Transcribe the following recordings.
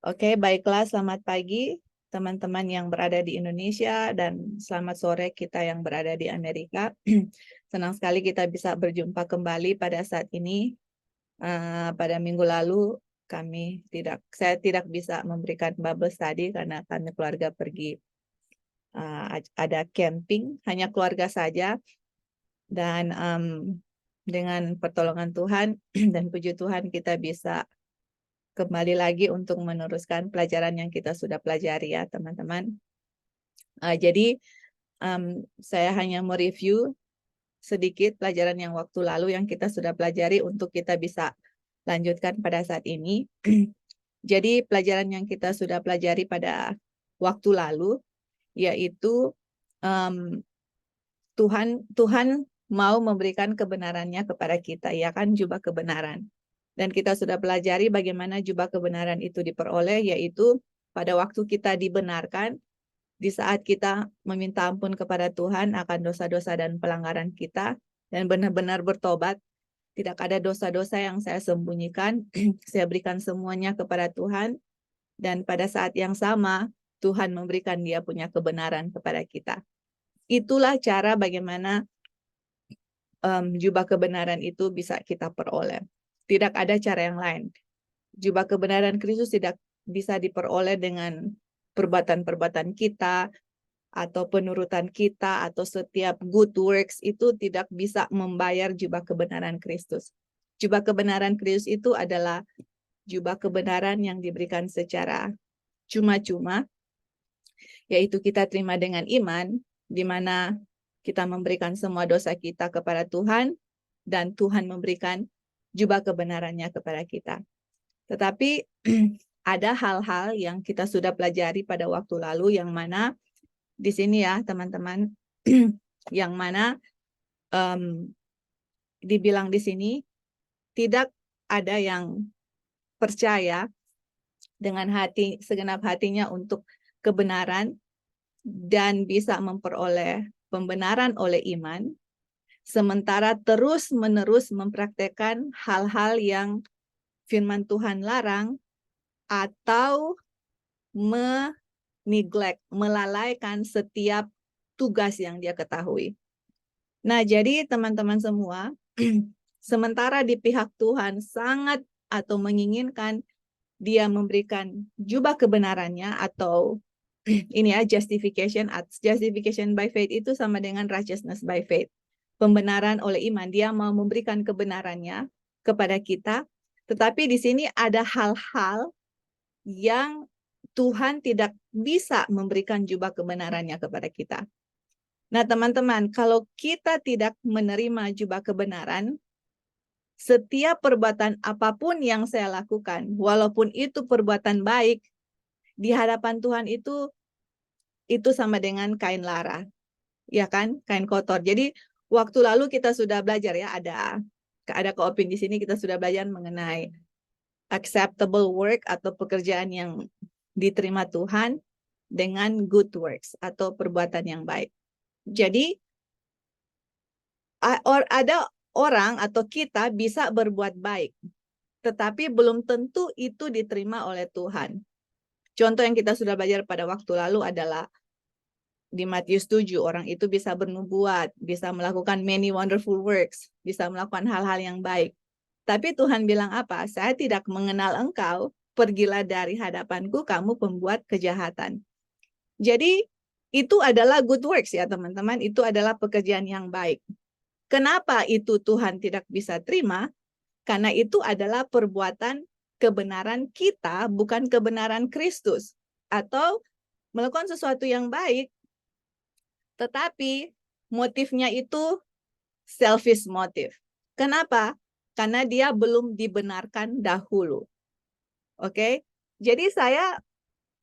Oke, baiklah. Selamat pagi teman-teman yang berada di Indonesia dan selamat sore kita yang berada di Amerika. Senang sekali kita bisa berjumpa kembali pada saat ini. Pada minggu lalu saya tidak bisa memberikan Bible study karena kami keluarga pergi ada camping, hanya keluarga saja. Dan dengan pertolongan Tuhan dan puji Tuhan kita bisa kembali lagi untuk meneruskan pelajaran yang kita sudah pelajari ya teman-teman. Jadi saya hanya mereview sedikit pelajaran yang waktu lalu yang kita sudah pelajari untuk kita bisa lanjutkan pada saat ini. Jadi pelajaran yang kita sudah pelajari pada waktu lalu yaitu Tuhan mau memberikan kebenarannya kepada kita, ya kan, jubah kebenaran. Dan kita sudah pelajari bagaimana jubah kebenaran itu diperoleh, yaitu pada waktu kita dibenarkan, di saat kita meminta ampun kepada Tuhan akan dosa-dosa dan pelanggaran kita, dan benar-benar bertobat. Tidak ada dosa-dosa yang saya sembunyikan, saya berikan semuanya kepada Tuhan, dan pada saat yang sama, Tuhan memberikan Dia punya kebenaran kepada kita. Itulah cara bagaimana jubah kebenaran itu bisa kita peroleh. Tidak ada cara yang lain. Jubah kebenaran Kristus tidak bisa diperoleh dengan perbuatan-perbuatan kita, atau penurutan kita, atau setiap good works itu tidak bisa membayar jubah kebenaran Kristus. Jubah kebenaran Kristus itu adalah jubah kebenaran yang diberikan secara cuma-cuma, yaitu kita terima dengan iman, di mana kita memberikan semua dosa kita kepada Tuhan, dan Tuhan memberikan jubah kebenarannya kepada kita. Tetapi ada hal-hal yang kita sudah pelajari pada waktu lalu, yang mana di sini ya teman-teman, yang mana dibilang di sini, tidak ada yang percaya dengan hati segenap hatinya untuk kebenaran dan bisa memperoleh pembenaran oleh iman, sementara terus-menerus mempraktekkan hal-hal yang firman Tuhan larang atau melalaikan setiap tugas yang dia ketahui. Nah, jadi teman-teman semua, sementara di pihak Tuhan sangat atau menginginkan dia memberikan jubah kebenarannya, atau ini ya, justification by faith itu sama dengan righteousness by faith. Pembenaran oleh iman, dia mau memberikan kebenarannya kepada kita, tetapi di sini ada hal-hal yang Tuhan tidak bisa memberikan jubah kebenarannya kepada kita. Nah, teman-teman, kalau kita tidak menerima jubah kebenaran, setiap perbuatan apapun yang saya lakukan, walaupun itu perbuatan baik, di hadapan Tuhan itu sama dengan kain lara, ya kan? Kain kotor. Jadi waktu lalu kita sudah belajar ya, ada koopin di sini, kita sudah belajar mengenai acceptable work atau pekerjaan yang diterima Tuhan dengan good works atau perbuatan yang baik. Jadi ada orang atau kita bisa berbuat baik, tetapi belum tentu itu diterima oleh Tuhan. Contoh yang kita sudah belajar pada waktu lalu adalah di Matius 7, orang itu bisa bernubuat, bisa melakukan many wonderful works, bisa melakukan hal-hal yang baik. Tapi Tuhan bilang apa? Saya tidak mengenal engkau, pergilah dari hadapanku, kamu pembuat kejahatan. Jadi itu adalah good works ya teman-teman, itu adalah pekerjaan yang baik. Kenapa itu Tuhan tidak bisa terima? Karena itu adalah perbuatan kebenaran kita, bukan kebenaran Kristus. Atau melakukan sesuatu yang baik, tetapi motifnya itu selfish motive. Kenapa? Karena dia belum dibenarkan dahulu. Oke? Jadi saya,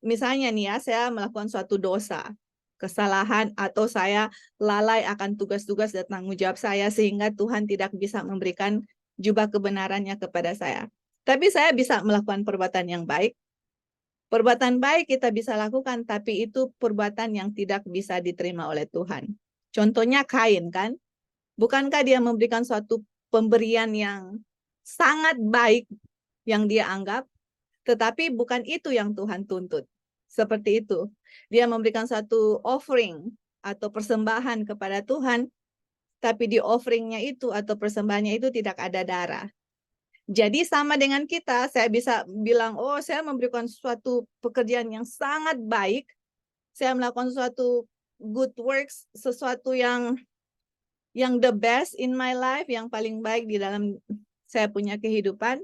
misalnya nih ya, saya melakukan suatu dosa, kesalahan, atau saya lalai akan tugas-tugas dan tanggung jawab saya, sehingga Tuhan tidak bisa memberikan jubah kebenarannya kepada saya. Tapi saya bisa melakukan perbuatan yang baik. Perbuatan baik kita bisa lakukan, tapi itu perbuatan yang tidak bisa diterima oleh Tuhan. Contohnya Kain, kan? Bukankah dia memberikan suatu pemberian yang sangat baik yang dia anggap, Tetapi bukan itu yang Tuhan tuntut. Seperti itu. Dia memberikan satu offering atau persembahan kepada Tuhan, tapi di offeringnya itu atau persembahannya itu tidak ada darah. Jadi sama dengan kita, saya bisa bilang, oh saya memberikan suatu pekerjaan yang sangat baik, saya melakukan suatu good works, sesuatu yang the best in my life, yang paling baik di dalam saya punya kehidupan.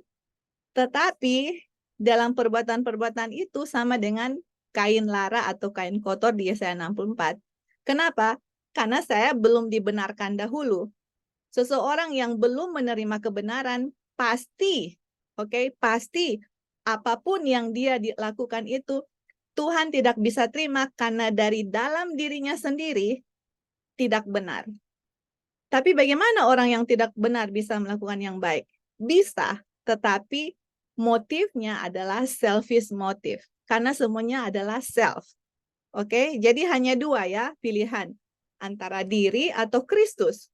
Tetapi dalam perbuatan-perbuatan itu sama dengan kain lara atau kain kotor di Yesaya 64. Kenapa? Karena saya belum dibenarkan dahulu. Seseorang yang belum menerima kebenaran pasti, pasti apapun yang dia dilakukan itu Tuhan tidak bisa terima karena dari dalam dirinya sendiri tidak benar. Tapi bagaimana orang yang tidak benar bisa melakukan yang baik? Bisa, tetapi motifnya adalah selfish motive. Karena semuanya adalah self. Jadi hanya dua ya pilihan. Antara diri atau Kristus.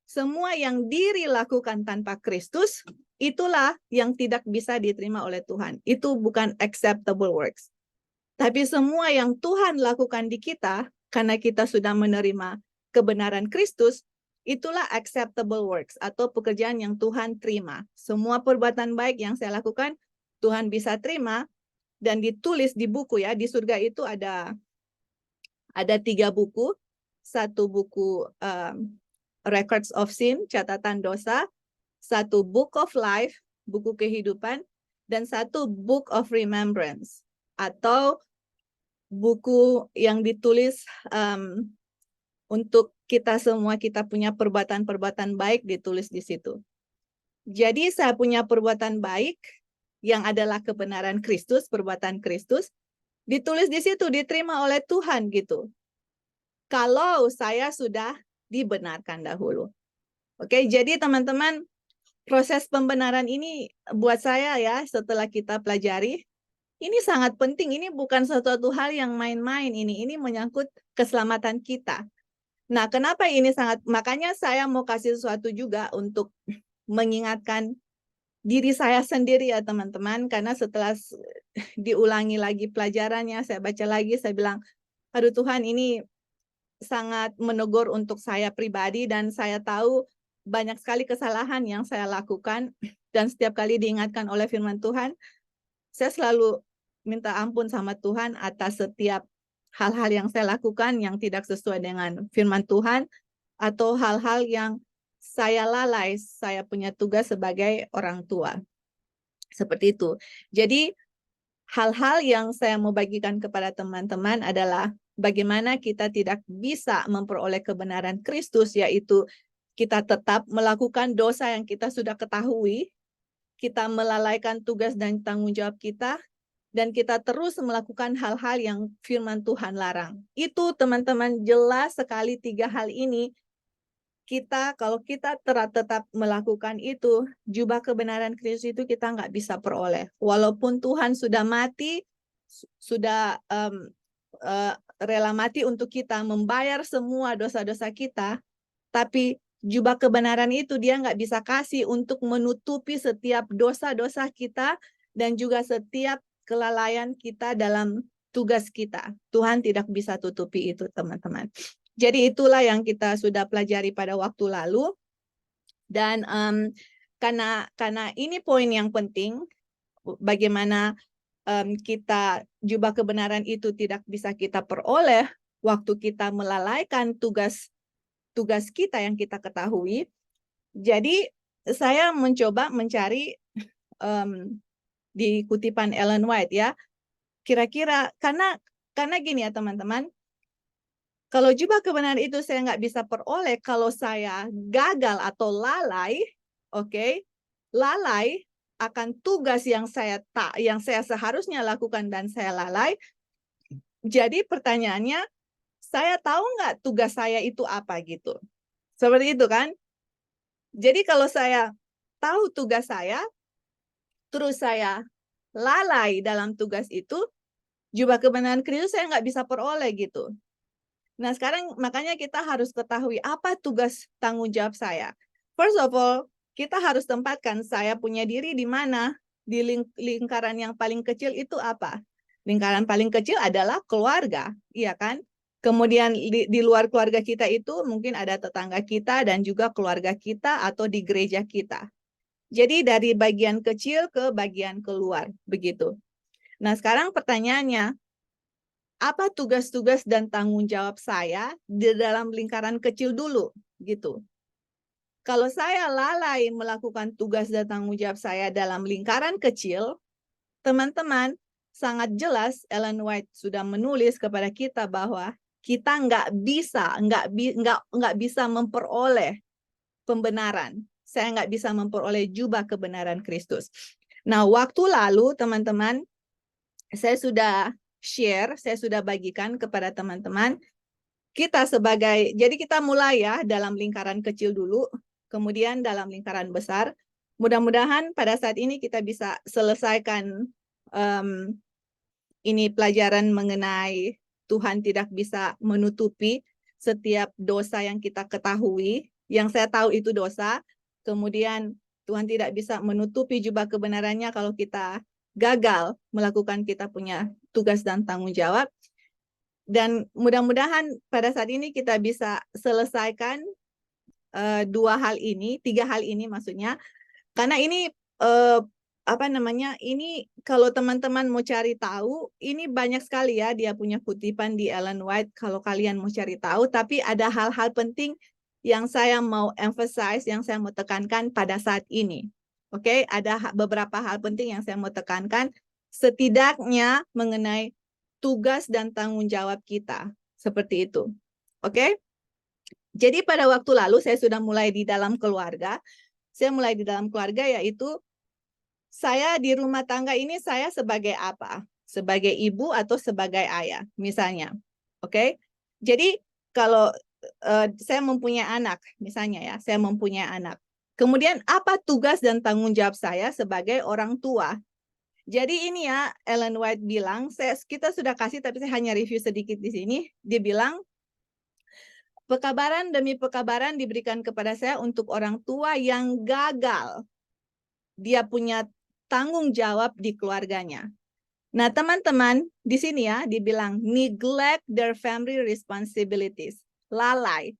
Semua yang diri lakukan tanpa Kristus, itulah yang tidak bisa diterima oleh Tuhan. Itu bukan acceptable works. Tapi semua yang Tuhan lakukan di kita, karena kita sudah menerima kebenaran Kristus, itulah acceptable works atau pekerjaan yang Tuhan terima. Semua perbuatan baik yang saya lakukan, Tuhan bisa terima dan ditulis di buku ya. Di surga itu ada 3 buku. Satu buku Records of Sin, catatan dosa, satu Book of Life, buku kehidupan, dan satu Book of Remembrance, atau buku yang ditulis untuk kita semua, kita punya perbuatan-perbuatan baik ditulis di situ. Jadi saya punya perbuatan baik yang adalah kebenaran Kristus, perbuatan Kristus, ditulis di situ, diterima oleh Tuhan gitu. Kalau saya sudah dibenarkan dahulu. Jadi teman-teman, proses pembenaran ini buat saya ya, setelah kita pelajari, ini sangat penting. Ini bukan sesuatu hal yang main-main. Ini menyangkut keselamatan kita. Nah, kenapa ini makanya saya mau kasih sesuatu juga untuk mengingatkan diri saya sendiri ya teman-teman, karena setelah diulangi lagi pelajarannya, saya baca lagi, saya bilang, aduh Tuhan, ini sangat menegur untuk saya pribadi, dan saya tahu banyak sekali kesalahan yang saya lakukan, dan setiap kali diingatkan oleh firman Tuhan, saya selalu minta ampun sama Tuhan atas setiap hal-hal yang saya lakukan yang tidak sesuai dengan firman Tuhan, atau hal-hal yang saya lalai, saya punya tugas sebagai orang tua. Seperti itu. Jadi hal-hal yang saya mau bagikan kepada teman-teman adalah bagaimana kita tidak bisa memperoleh kebenaran Kristus, yaitu kita tetap melakukan dosa yang kita sudah ketahui, kita melalaikan tugas dan tanggung jawab kita, dan kita terus melakukan hal-hal yang firman Tuhan larang. Itu teman-teman jelas sekali 3 hal ini. Kalau kita tetap melakukan itu, jubah kebenaran Kristus itu kita nggak bisa peroleh. Walaupun Tuhan sudah mati, sudah rela mati untuk kita, membayar semua dosa-dosa kita, tapi jubah kebenaran itu dia nggak bisa kasih untuk menutupi setiap dosa-dosa kita dan juga setiap kelalaian kita dalam tugas kita. Tuhan tidak bisa tutupi itu, teman-teman. Jadi itulah yang kita sudah pelajari pada waktu lalu. Dan karena ini poin yang penting, bagaimana kita jubah kebenaran itu tidak bisa kita peroleh waktu kita melalaikan tugas kita yang kita ketahui. Jadi saya mencoba mencari di kutipan Ellen White ya, kira-kira karena gini ya teman-teman, kalau jubah kebenaran itu saya nggak bisa peroleh kalau saya gagal atau lalai, lalai akan tugas yang saya seharusnya lakukan dan saya lalai. Jadi pertanyaannya, saya tahu nggak tugas saya itu apa gitu? Seperti itu kan? Jadi kalau saya tahu tugas saya, terus saya lalai dalam tugas itu, jubah kebenaran Kristus saya nggak bisa peroleh gitu. Nah, sekarang makanya kita harus ketahui apa tugas tanggung jawab saya. First of all, kita harus tempatkan saya punya diri di mana. di lingkaran yang paling kecil itu apa? Lingkaran paling kecil adalah keluarga, iya kan? Kemudian di luar keluarga kita itu mungkin ada tetangga kita dan juga keluarga kita atau di gereja kita. Jadi dari bagian kecil ke bagian keluar, begitu. Nah, sekarang pertanyaannya, apa tugas-tugas dan tanggung jawab saya di dalam lingkaran kecil dulu, gitu. Kalau saya lalai melakukan tugas dan tanggung jawab saya dalam lingkaran kecil, teman-teman, sangat jelas Ellen White sudah menulis kepada kita bahwa kita nggak bisa memperoleh pembenaran. Saya nggak bisa memperoleh jubah kebenaran Kristus. Nah, waktu lalu teman-teman, saya sudah share, saya sudah bagikan kepada teman-teman, jadi kita mulai ya dalam lingkaran kecil dulu, kemudian dalam lingkaran besar. Mudah-mudahan pada saat ini kita bisa selesaikan ini pelajaran mengenai Tuhan tidak bisa menutupi setiap dosa yang kita ketahui, yang saya tahu itu dosa. Kemudian Tuhan tidak bisa menutupi jubah kebenarannya kalau kita gagal melakukan kita punya tugas dan tanggung jawab. Dan mudah-mudahan pada saat ini kita bisa selesaikan tiga hal ini maksudnya. Karena ini ini kalau teman-teman mau cari tahu, ini banyak sekali ya dia punya kutipan di Ellen White kalau kalian mau cari tahu, tapi ada hal-hal penting yang saya mau emphasize, yang saya mau tekankan pada saat ini. Oke, ada beberapa hal penting yang saya mau tekankan setidaknya mengenai tugas dan tanggung jawab kita. Seperti itu. Oke? Jadi pada waktu lalu saya sudah mulai di dalam keluarga. Saya mulai di dalam keluarga yaitu saya di rumah tangga ini saya sebagai apa? Sebagai ibu atau sebagai ayah misalnya. Oke? Jadi kalau saya mempunyai anak misalnya ya, saya mempunyai anak. Kemudian apa tugas dan tanggung jawab saya sebagai orang tua? Jadi ini ya Ellen White bilang, kita sudah kasih tapi saya hanya review sedikit di sini. Dia bilang pekabaran demi pekabaran diberikan kepada saya untuk orang tua yang gagal. Dia punya tanggung jawab di keluarganya. Nah, teman-teman, di sini ya dibilang neglect their family responsibilities. Lalai.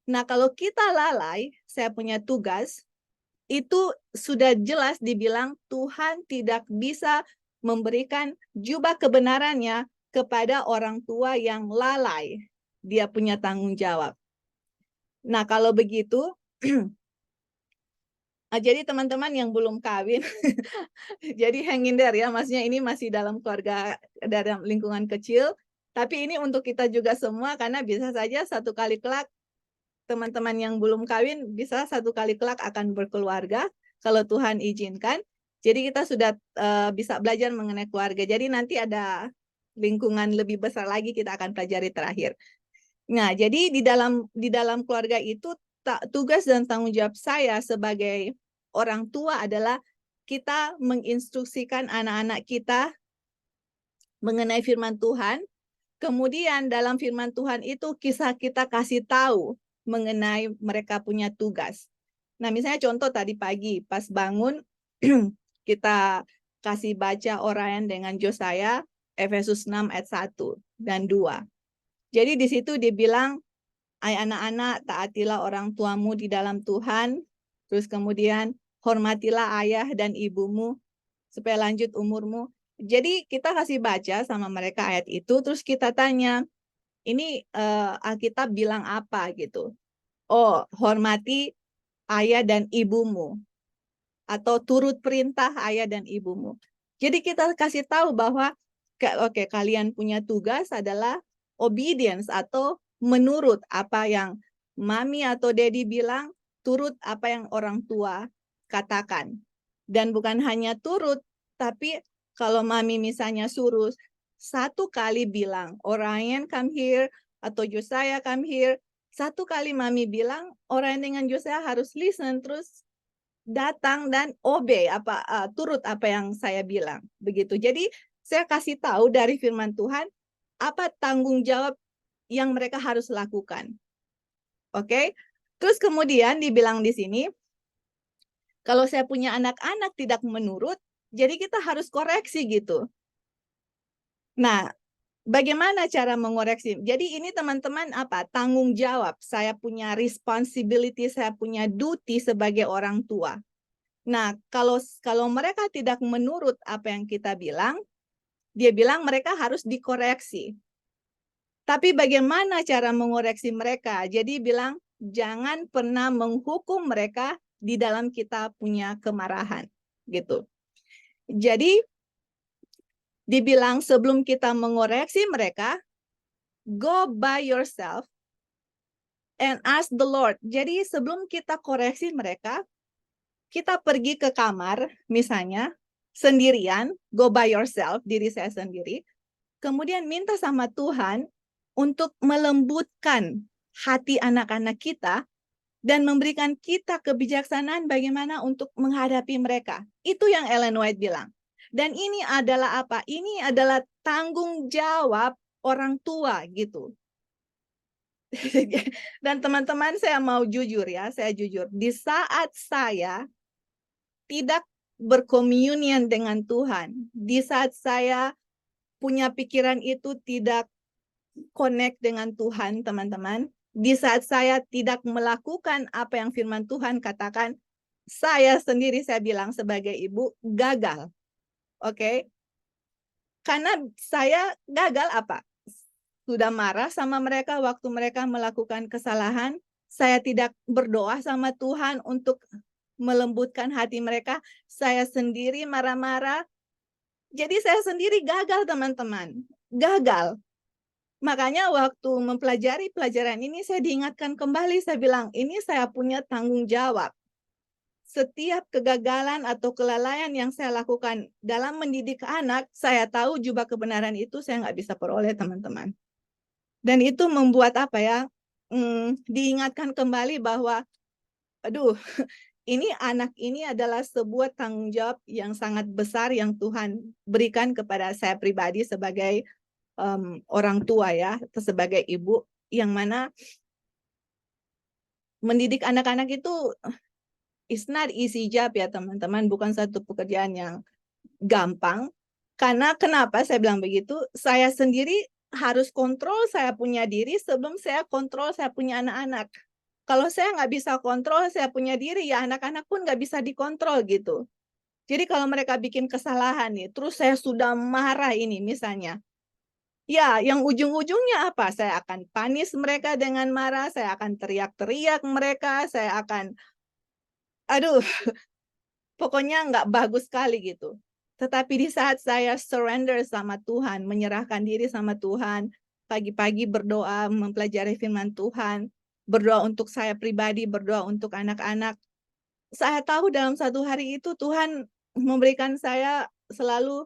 Nah, kalau kita lalai, saya punya tugas, itu sudah jelas dibilang Tuhan tidak bisa memberikan jubah kebenarannya kepada orang tua yang lalai. Dia punya tanggung jawab. Nah, kalau begitu, jadi teman-teman yang belum kawin, jadi hang in there ya, maksudnya ini masih dalam keluarga, dalam lingkungan kecil, tapi ini untuk kita juga semua, karena bisa saja satu kali kelak teman-teman yang belum kawin bisa satu kali kelak akan berkeluarga kalau Tuhan izinkan. Jadi kita sudah bisa belajar mengenai keluarga. Jadi nanti ada lingkungan lebih besar lagi kita akan pelajari terakhir. Nah, jadi di dalam keluarga itu tugas dan tanggung jawab saya sebagai orang tua adalah kita menginstruksikan anak-anak kita mengenai firman Tuhan. Kemudian dalam firman Tuhan itu kita kasih tahu mengenai mereka punya tugas. Nah, misalnya contoh tadi pagi pas bangun kita kasih baca Orion dengan Josiah Efesus 6 ayat 1 dan 2. Jadi di situ dibilang, "Hai anak-anak, taatilah orang tuamu di dalam Tuhan." Terus kemudian hormatilah ayah dan ibumu supaya lanjut umurmu. Jadi kita kasih baca sama mereka ayat itu, terus kita tanya, ini Alkitab bilang apa gitu. Oh, hormati ayah dan ibumu. Atau turut perintah ayah dan ibumu. Jadi kita kasih tahu bahwa, oke, kalian punya tugas adalah obedience atau menurut apa yang mami atau daddy bilang, turut apa yang orang tua katakan. Dan bukan hanya turut, tapi kalau mami misalnya suruh satu kali bilang, Orion come here, atau Josiah come here, satu kali mami bilang, Orion dengan Josiah harus listen, terus datang dan obey, turut apa yang saya bilang. Begitu. Jadi saya kasih tahu dari firman Tuhan, apa tanggung jawab yang mereka harus lakukan. Oke? Terus kemudian dibilang di sini, kalau saya punya anak-anak tidak menurut, Jadi kita harus koreksi gitu. Nah, bagaimana cara mengoreksi? Jadi ini teman-teman apa? Tanggung jawab. Saya punya responsibility, saya punya duty sebagai orang tua. Nah, kalau mereka tidak menurut apa yang kita bilang, dia bilang mereka harus dikoreksi. Tapi bagaimana cara mengoreksi mereka? Jadi bilang jangan pernah menghukum mereka di dalam kita punya kemarahan, gitu. Jadi dibilang sebelum kita mengoreksi mereka, go by yourself and ask the Lord. Jadi sebelum kita koreksi mereka, kita pergi ke kamar misalnya sendirian, go by yourself, diri saya sendiri. Kemudian minta sama Tuhan untuk melembutkan hati anak-anak kita dan memberikan kita kebijaksanaan bagaimana untuk menghadapi mereka. Itu yang Ellen White bilang. Dan ini adalah apa? Ini adalah tanggung jawab orang tua gitu. Dan teman-teman saya mau jujur ya, saya jujur. Di saat saya tidak berkomunion dengan Tuhan, di saat saya punya pikiran itu tidak connect dengan Tuhan, teman-teman, di saat saya tidak melakukan apa yang firman Tuhan katakan, saya sendiri saya bilang sebagai ibu gagal. Oke? Karena saya gagal apa? Sudah marah sama mereka waktu mereka melakukan kesalahan, saya tidak berdoa sama Tuhan untuk melembutkan hati mereka, saya sendiri marah-marah. Jadi saya sendiri gagal, teman-teman. Gagal. Makanya waktu mempelajari pelajaran ini saya diingatkan kembali, saya bilang, ini saya punya tanggung jawab. Setiap kegagalan atau kelalaian yang saya lakukan dalam mendidik anak, saya tahu juga kebenaran itu saya nggak bisa peroleh, teman-teman. Dan itu membuat apa ya, diingatkan kembali bahwa, aduh, ini anak ini adalah sebuah tanggung jawab yang sangat besar yang Tuhan berikan kepada saya pribadi sebagai orang tua ya, atau sebagai ibu, yang mana mendidik anak-anak itu it's not easy job ya teman-teman, bukan satu pekerjaan yang gampang. Karena kenapa saya bilang begitu? Saya sendiri harus kontrol saya punya diri sebelum saya kontrol saya punya anak-anak. Kalau saya nggak bisa kontrol saya punya diri, ya anak-anak pun nggak bisa dikontrol gitu. Jadi kalau mereka bikin kesalahan nih, terus saya sudah marah ini misalnya, ya, yang ujung-ujungnya apa? Saya akan panis mereka dengan marah, saya akan teriak-teriak mereka, saya akan, aduh, pokoknya nggak bagus sekali gitu. Tetapi di saat saya surrender sama Tuhan, menyerahkan diri sama Tuhan, pagi-pagi berdoa, mempelajari firman Tuhan, berdoa untuk saya pribadi, berdoa untuk anak-anak, saya tahu dalam satu hari itu Tuhan memberikan saya selalu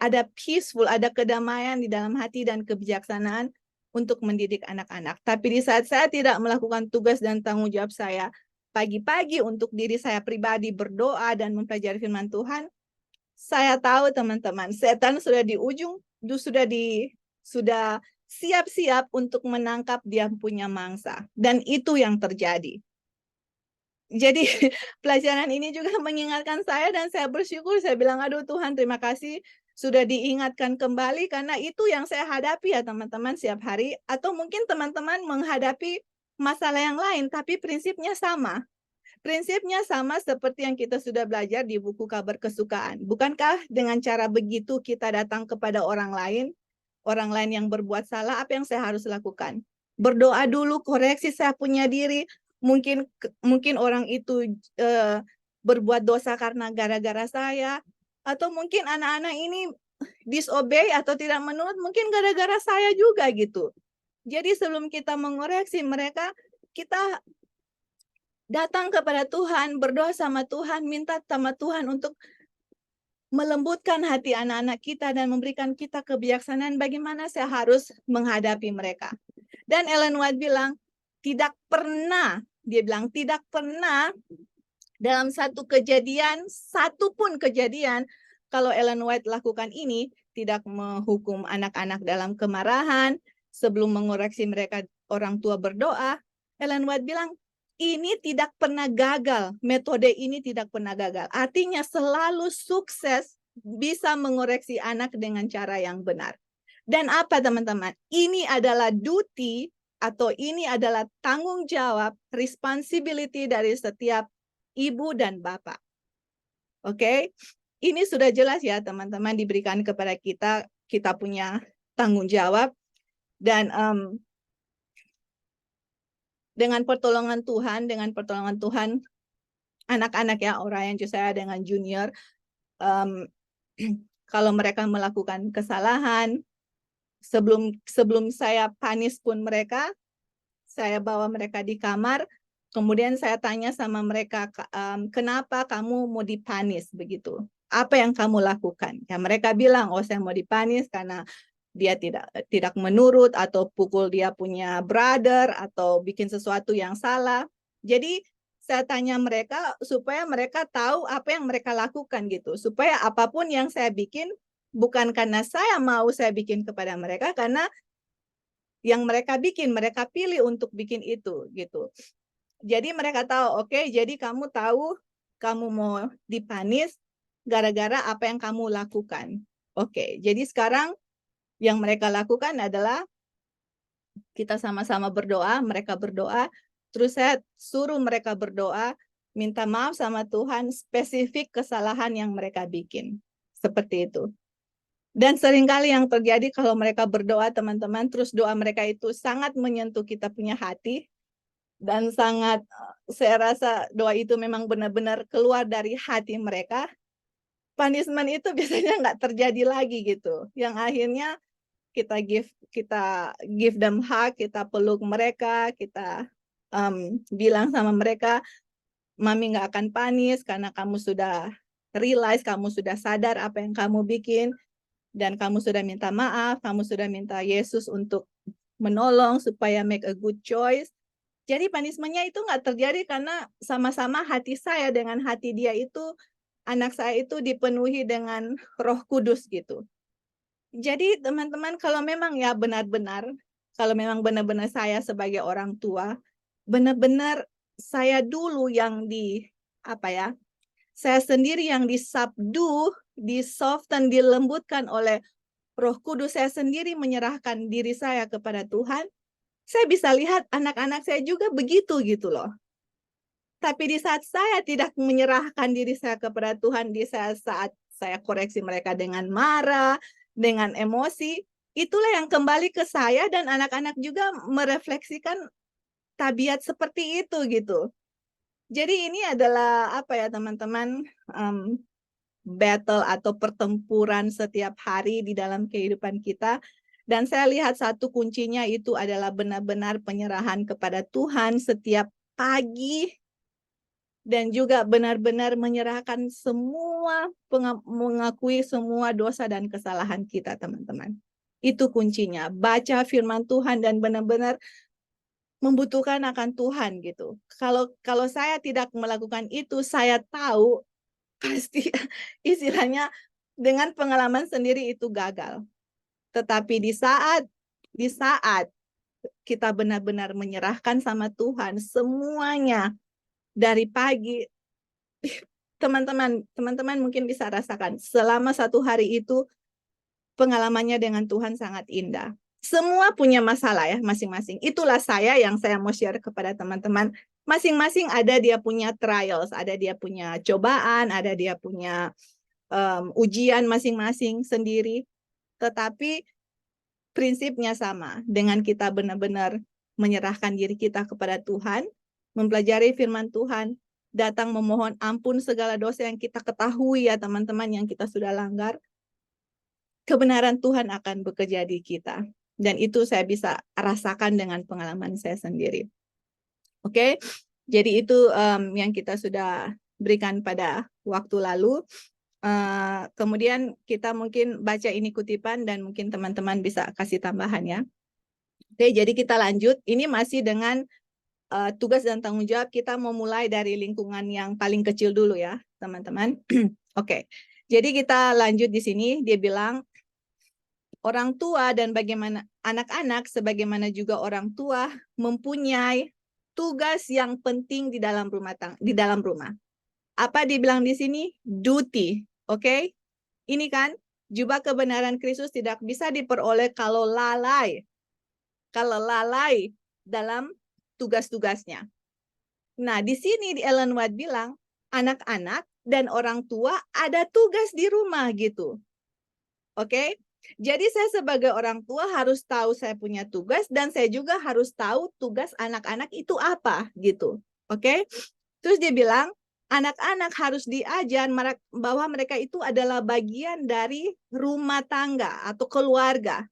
ada peaceful, ada kedamaian di dalam hati dan kebijaksanaan untuk mendidik anak-anak. Tapi di saat saya tidak melakukan tugas dan tanggung jawab saya pagi-pagi untuk diri saya pribadi berdoa dan mempelajari firman Tuhan, saya tahu teman-teman, setan sudah di ujung, sudah siap-siap untuk menangkap dia punya mangsa. Dan itu yang terjadi. Jadi pelajaran ini juga mengingatkan saya dan saya bersyukur, saya bilang, aduh Tuhan terima kasih sudah diingatkan kembali karena itu yang saya hadapi ya teman-teman setiap hari. Atau mungkin teman-teman menghadapi masalah yang lain tapi prinsipnya sama. Prinsipnya sama seperti yang kita sudah belajar di buku Kabar Kesukaan. Bukankah dengan cara begitu kita datang kepada orang lain yang berbuat salah, apa yang saya harus lakukan? Berdoa dulu, koreksi saya punya diri. Mungkin orang itu berbuat dosa karena gara-gara saya, atau mungkin anak-anak ini disobey atau tidak menurut, mungkin gara-gara saya juga gitu. Jadi sebelum kita mengoreksi mereka, kita datang kepada Tuhan, berdoa sama Tuhan, minta sama Tuhan untuk melembutkan hati anak-anak kita dan memberikan kita kebijaksanaan bagaimana saya harus menghadapi mereka. Dan Ellen White bilang, tidak pernah dalam satupun kejadian, kalau Ellen White lakukan ini, tidak menghukum anak-anak dalam kemarahan, sebelum mengoreksi mereka orang tua berdoa, Ellen White bilang, ini tidak pernah gagal. Metode ini tidak pernah gagal. Artinya selalu sukses bisa mengoreksi anak dengan cara yang benar. Dan apa teman-teman? Ini adalah duty atau ini adalah tanggung jawab, responsibility dari setiap ibu dan bapak. Oke? Ini sudah jelas ya teman-teman, diberikan kepada kita, kita punya tanggung jawab. Dan dengan pertolongan Tuhan, anak-anak ya, Orion, Josiah dengan Junior, kalau mereka melakukan kesalahan, sebelum saya panis pun mereka, saya bawa mereka di kamar, kemudian saya tanya sama mereka, kenapa kamu mau dipanis begitu? Apa yang kamu lakukan? Ya mereka bilang, oh saya mau dipanis karena dia tidak menurut atau pukul dia punya brother atau bikin sesuatu yang salah. Jadi saya tanya mereka supaya mereka tahu apa yang mereka lakukan gitu. Supaya apapun yang saya bikin bukan karena saya mau saya bikin kepada mereka, karena yang mereka bikin, mereka pilih untuk bikin itu gitu. Jadi mereka tahu, oke, jadi kamu tahu kamu mau dipanis gara-gara apa yang kamu lakukan. Oke, jadi sekarang yang mereka lakukan adalah kita sama-sama berdoa, mereka berdoa, terus saya suruh mereka berdoa, minta maaf sama Tuhan, spesifik kesalahan yang mereka bikin. Seperti itu. Dan seringkali yang terjadi kalau mereka berdoa, teman-teman, terus doa mereka itu sangat menyentuh kita punya hati, dan sangat, saya rasa doa itu memang benar-benar keluar dari hati mereka, punishment itu biasanya nggak terjadi lagi gitu. Yang akhirnya kita give them hug, kita peluk mereka, kita bilang sama mereka, Mami nggak akan panis karena kamu sudah realize, kamu sudah sadar apa yang kamu bikin, dan kamu sudah minta maaf, kamu sudah minta Yesus untuk menolong supaya make a good choice. Jadi punishment-nya itu nggak terjadi karena sama-sama hati saya dengan hati dia itu, anak saya itu dipenuhi dengan Roh Kudus gitu. Jadi teman-teman, kalau memang ya benar-benar, kalau memang benar-benar saya sebagai orang tua, benar-benar saya dulu yang saya sendiri yang disabdu, disoften, dilembutkan oleh Roh Kudus, saya sendiri menyerahkan diri saya kepada Tuhan, saya bisa lihat anak-anak saya juga begitu gitu loh. Tapi di saat saya tidak menyerahkan diri saya kepada Tuhan, di saat saya koreksi mereka dengan marah, dengan emosi, itulah yang kembali ke saya, dan anak-anak juga merefleksikan tabiat seperti itu gitu. Jadi ini adalah teman-teman, battle atau pertempuran setiap hari di dalam kehidupan kita. Dan saya lihat satu kuncinya itu adalah benar-benar penyerahan kepada Tuhan setiap pagi, dan juga benar-benar menyerahkan semua, mengakui semua dosa dan kesalahan kita, teman-teman. Itu kuncinya. Baca firman Tuhan dan benar-benar membutuhkan akan Tuhan gitu. Kalau saya tidak melakukan itu, saya tahu pasti istilahnya dengan pengalaman sendiri itu gagal. Tetapi di saat kita benar-benar menyerahkan sama Tuhan semuanya dari pagi, teman-teman mungkin bisa rasakan selama satu hari itu pengalamannya dengan Tuhan sangat indah. Semua punya masalah ya masing-masing. Itulah yang saya mau share kepada teman-teman. Masing-masing ada dia punya trials, ada dia punya cobaan, ada dia punya ujian masing-masing sendiri. Tetapi prinsipnya sama, dengan kita benar-benar menyerahkan diri kita kepada Tuhan, mempelajari firman Tuhan, datang memohon ampun segala dosa yang kita ketahui ya teman-teman, yang kita sudah langgar, kebenaran Tuhan akan bekerja di kita. Dan itu saya bisa rasakan dengan pengalaman saya sendiri. Oke, jadi itu yang kita sudah berikan pada waktu lalu. Kemudian kita mungkin baca ini kutipan dan mungkin teman-teman bisa kasih tambahan ya. Oke, jadi kita lanjut. Ini masih dengan tugas dan tanggung jawab. Kita mau mulai dari lingkungan yang paling kecil dulu ya, teman-teman. Oke, jadi kita lanjut di sini. Dia bilang, orang tua dan bagaimana anak-anak, sebagaimana juga orang tua mempunyai tugas yang penting di dalam rumah. Apa dibilang di sini? Duty, oke? Ini kan jubah kebenaran Kristus tidak bisa diperoleh kalau lalai. Kalau lalai dalam tugas-tugasnya. Nah, di sini di Ellen White bilang, anak-anak dan orang tua ada tugas di rumah gitu. Oke? Jadi saya sebagai orang tua harus tahu saya punya tugas dan saya juga harus tahu tugas anak-anak itu apa gitu. Oke? Terus dia bilang, anak-anak harus diajar bahwa mereka itu adalah bagian dari rumah tangga atau keluarga.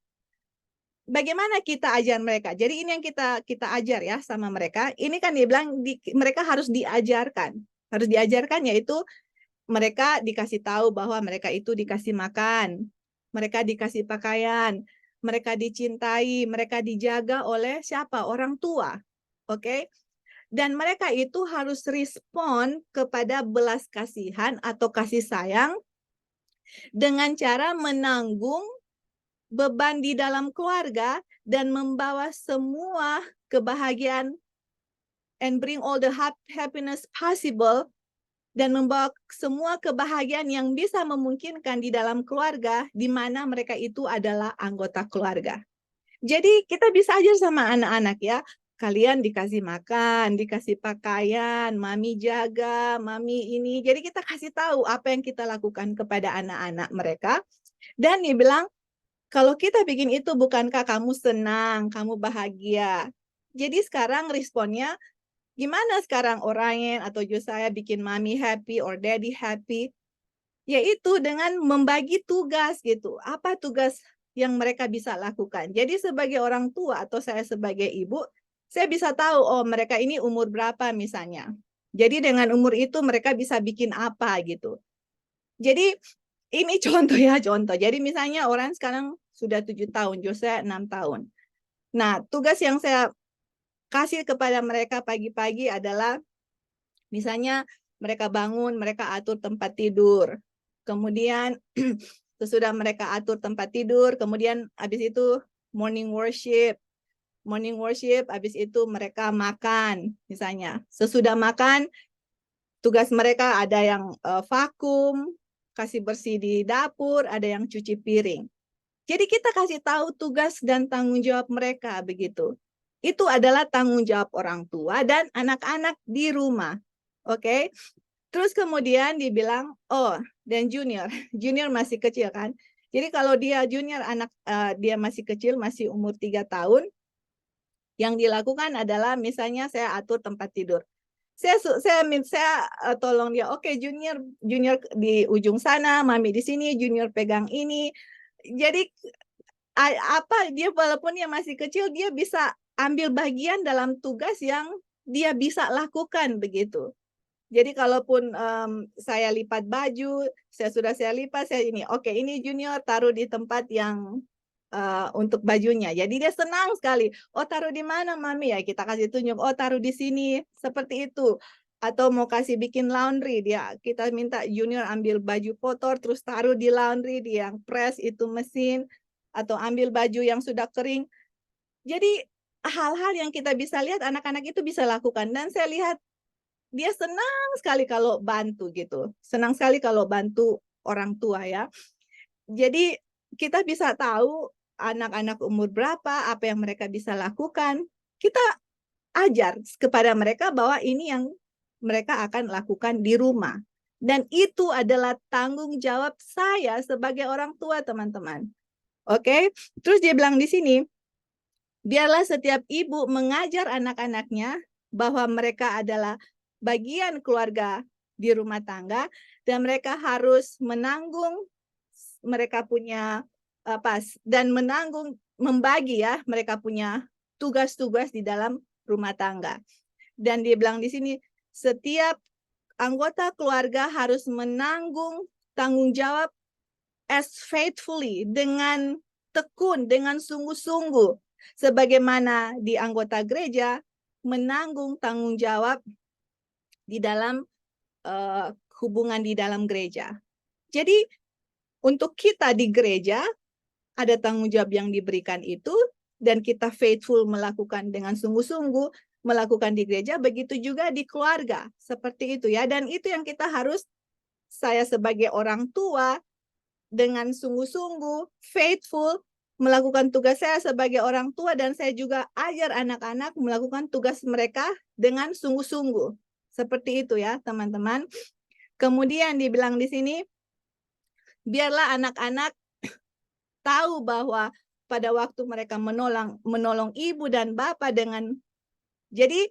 Bagaimana kita ajar mereka? Jadi ini yang kita ajar ya sama mereka. Ini kan dia bilang mereka harus diajarkan. Harus diajarkan yaitu mereka dikasih tahu bahwa mereka itu dikasih makan, mereka dikasih pakaian, mereka dicintai, mereka dijaga oleh siapa? Orang tua. Oke? Dan mereka itu harus respon kepada belas kasihan atau kasih sayang dengan cara menanggung beban di dalam keluarga dan membawa semua kebahagiaan and bring all the happiness possible dan membawa semua kebahagiaan yang bisa memungkinkan di dalam keluarga di mana mereka itu adalah anggota keluarga. Jadi kita bisa ajar sama anak-anak ya, kalian dikasih makan, dikasih pakaian, mami jaga, mami ini. Jadi kita kasih tahu apa yang kita lakukan kepada anak-anak mereka. Dan dia bilang, kalau kita bikin itu, bukankah kamu senang, kamu bahagia? Jadi sekarang responnya, gimana sekarang Orion atau Josiah bikin mami happy or daddy happy? Yaitu dengan membagi tugas gitu. Apa tugas yang mereka bisa lakukan? Jadi sebagai orang tua atau saya sebagai ibu, saya bisa tahu, oh mereka ini umur berapa misalnya. Jadi dengan umur itu mereka bisa bikin apa gitu. Jadi ini contoh ya, contoh. Jadi misalnya orang sekarang sudah 7 tahun, Jose 6 tahun. Nah, tugas yang saya kasih kepada mereka pagi-pagi adalah misalnya mereka bangun, mereka atur tempat tidur. Kemudian sesudah mereka atur tempat tidur, kemudian habis itu morning worship. Morning worship, habis itu mereka makan misalnya. Sesudah makan, tugas mereka ada yang vakum, kasih bersih di dapur, ada yang cuci piring. Jadi kita kasih tahu tugas dan tanggung jawab mereka begitu. Itu adalah tanggung jawab orang tua dan anak-anak di rumah. Oke. Terus kemudian dibilang, oh, dan junior. Junior masih kecil kan. Jadi kalau dia junior dia masih kecil, masih umur 3 tahun, yang dilakukan adalah misalnya saya atur tempat tidur. Saya tolong dia, oke, junior di ujung sana, mami di sini, junior pegang ini. Jadi dia walaupun dia masih kecil, dia bisa ambil bagian dalam tugas yang dia bisa lakukan begitu. Jadi kalaupun saya lipat baju, saya lipat, saya ini, oke, ini junior taruh di tempat yang untuk bajunya. Jadi dia senang sekali. Oh, taruh di mana mami? Ya kita kasih tunjuk. Oh, taruh di sini. Seperti itu. Atau mau kasih bikin laundry, kita minta junior ambil baju kotor terus taruh di laundry, dia yang press itu mesin, atau ambil baju yang sudah kering. Jadi hal-hal yang kita bisa lihat anak-anak itu bisa lakukan. Dan saya lihat dia senang sekali kalau bantu gitu. Senang sekali kalau bantu orang tua ya. Jadi kita bisa tahu anak-anak umur berapa, apa yang mereka bisa lakukan. Kita ajar kepada mereka bahwa ini yang mereka akan lakukan di rumah. Dan itu adalah tanggung jawab saya sebagai orang tua, teman-teman. Oke, terus dia bilang di sini, biarlah setiap ibu mengajar anak-anaknya bahwa mereka adalah bagian keluarga di rumah tangga dan mereka harus menanggung mereka punya dan membagi ya mereka punya tugas-tugas di dalam rumah tangga. Dan dia bilang di sini setiap anggota keluarga harus menanggung tanggung jawab as faithfully, dengan tekun, dengan sungguh-sungguh, sebagaimana di anggota gereja menanggung tanggung jawab di dalam hubungan di dalam gereja. Jadi untuk kita di gereja ada tanggung jawab yang diberikan itu dan kita faithful melakukan dengan sungguh-sungguh, melakukan di gereja, begitu juga di keluarga. Seperti itu ya. Dan itu yang kita harus, saya sebagai orang tua, dengan sungguh-sungguh, faithful, melakukan tugas saya sebagai orang tua, dan saya juga ajar anak-anak melakukan tugas mereka dengan sungguh-sungguh. Seperti itu ya, teman-teman. Kemudian dibilang di sini, biarlah anak-anak tahu bahwa pada waktu mereka menolong ibu dan bapak dengan, jadi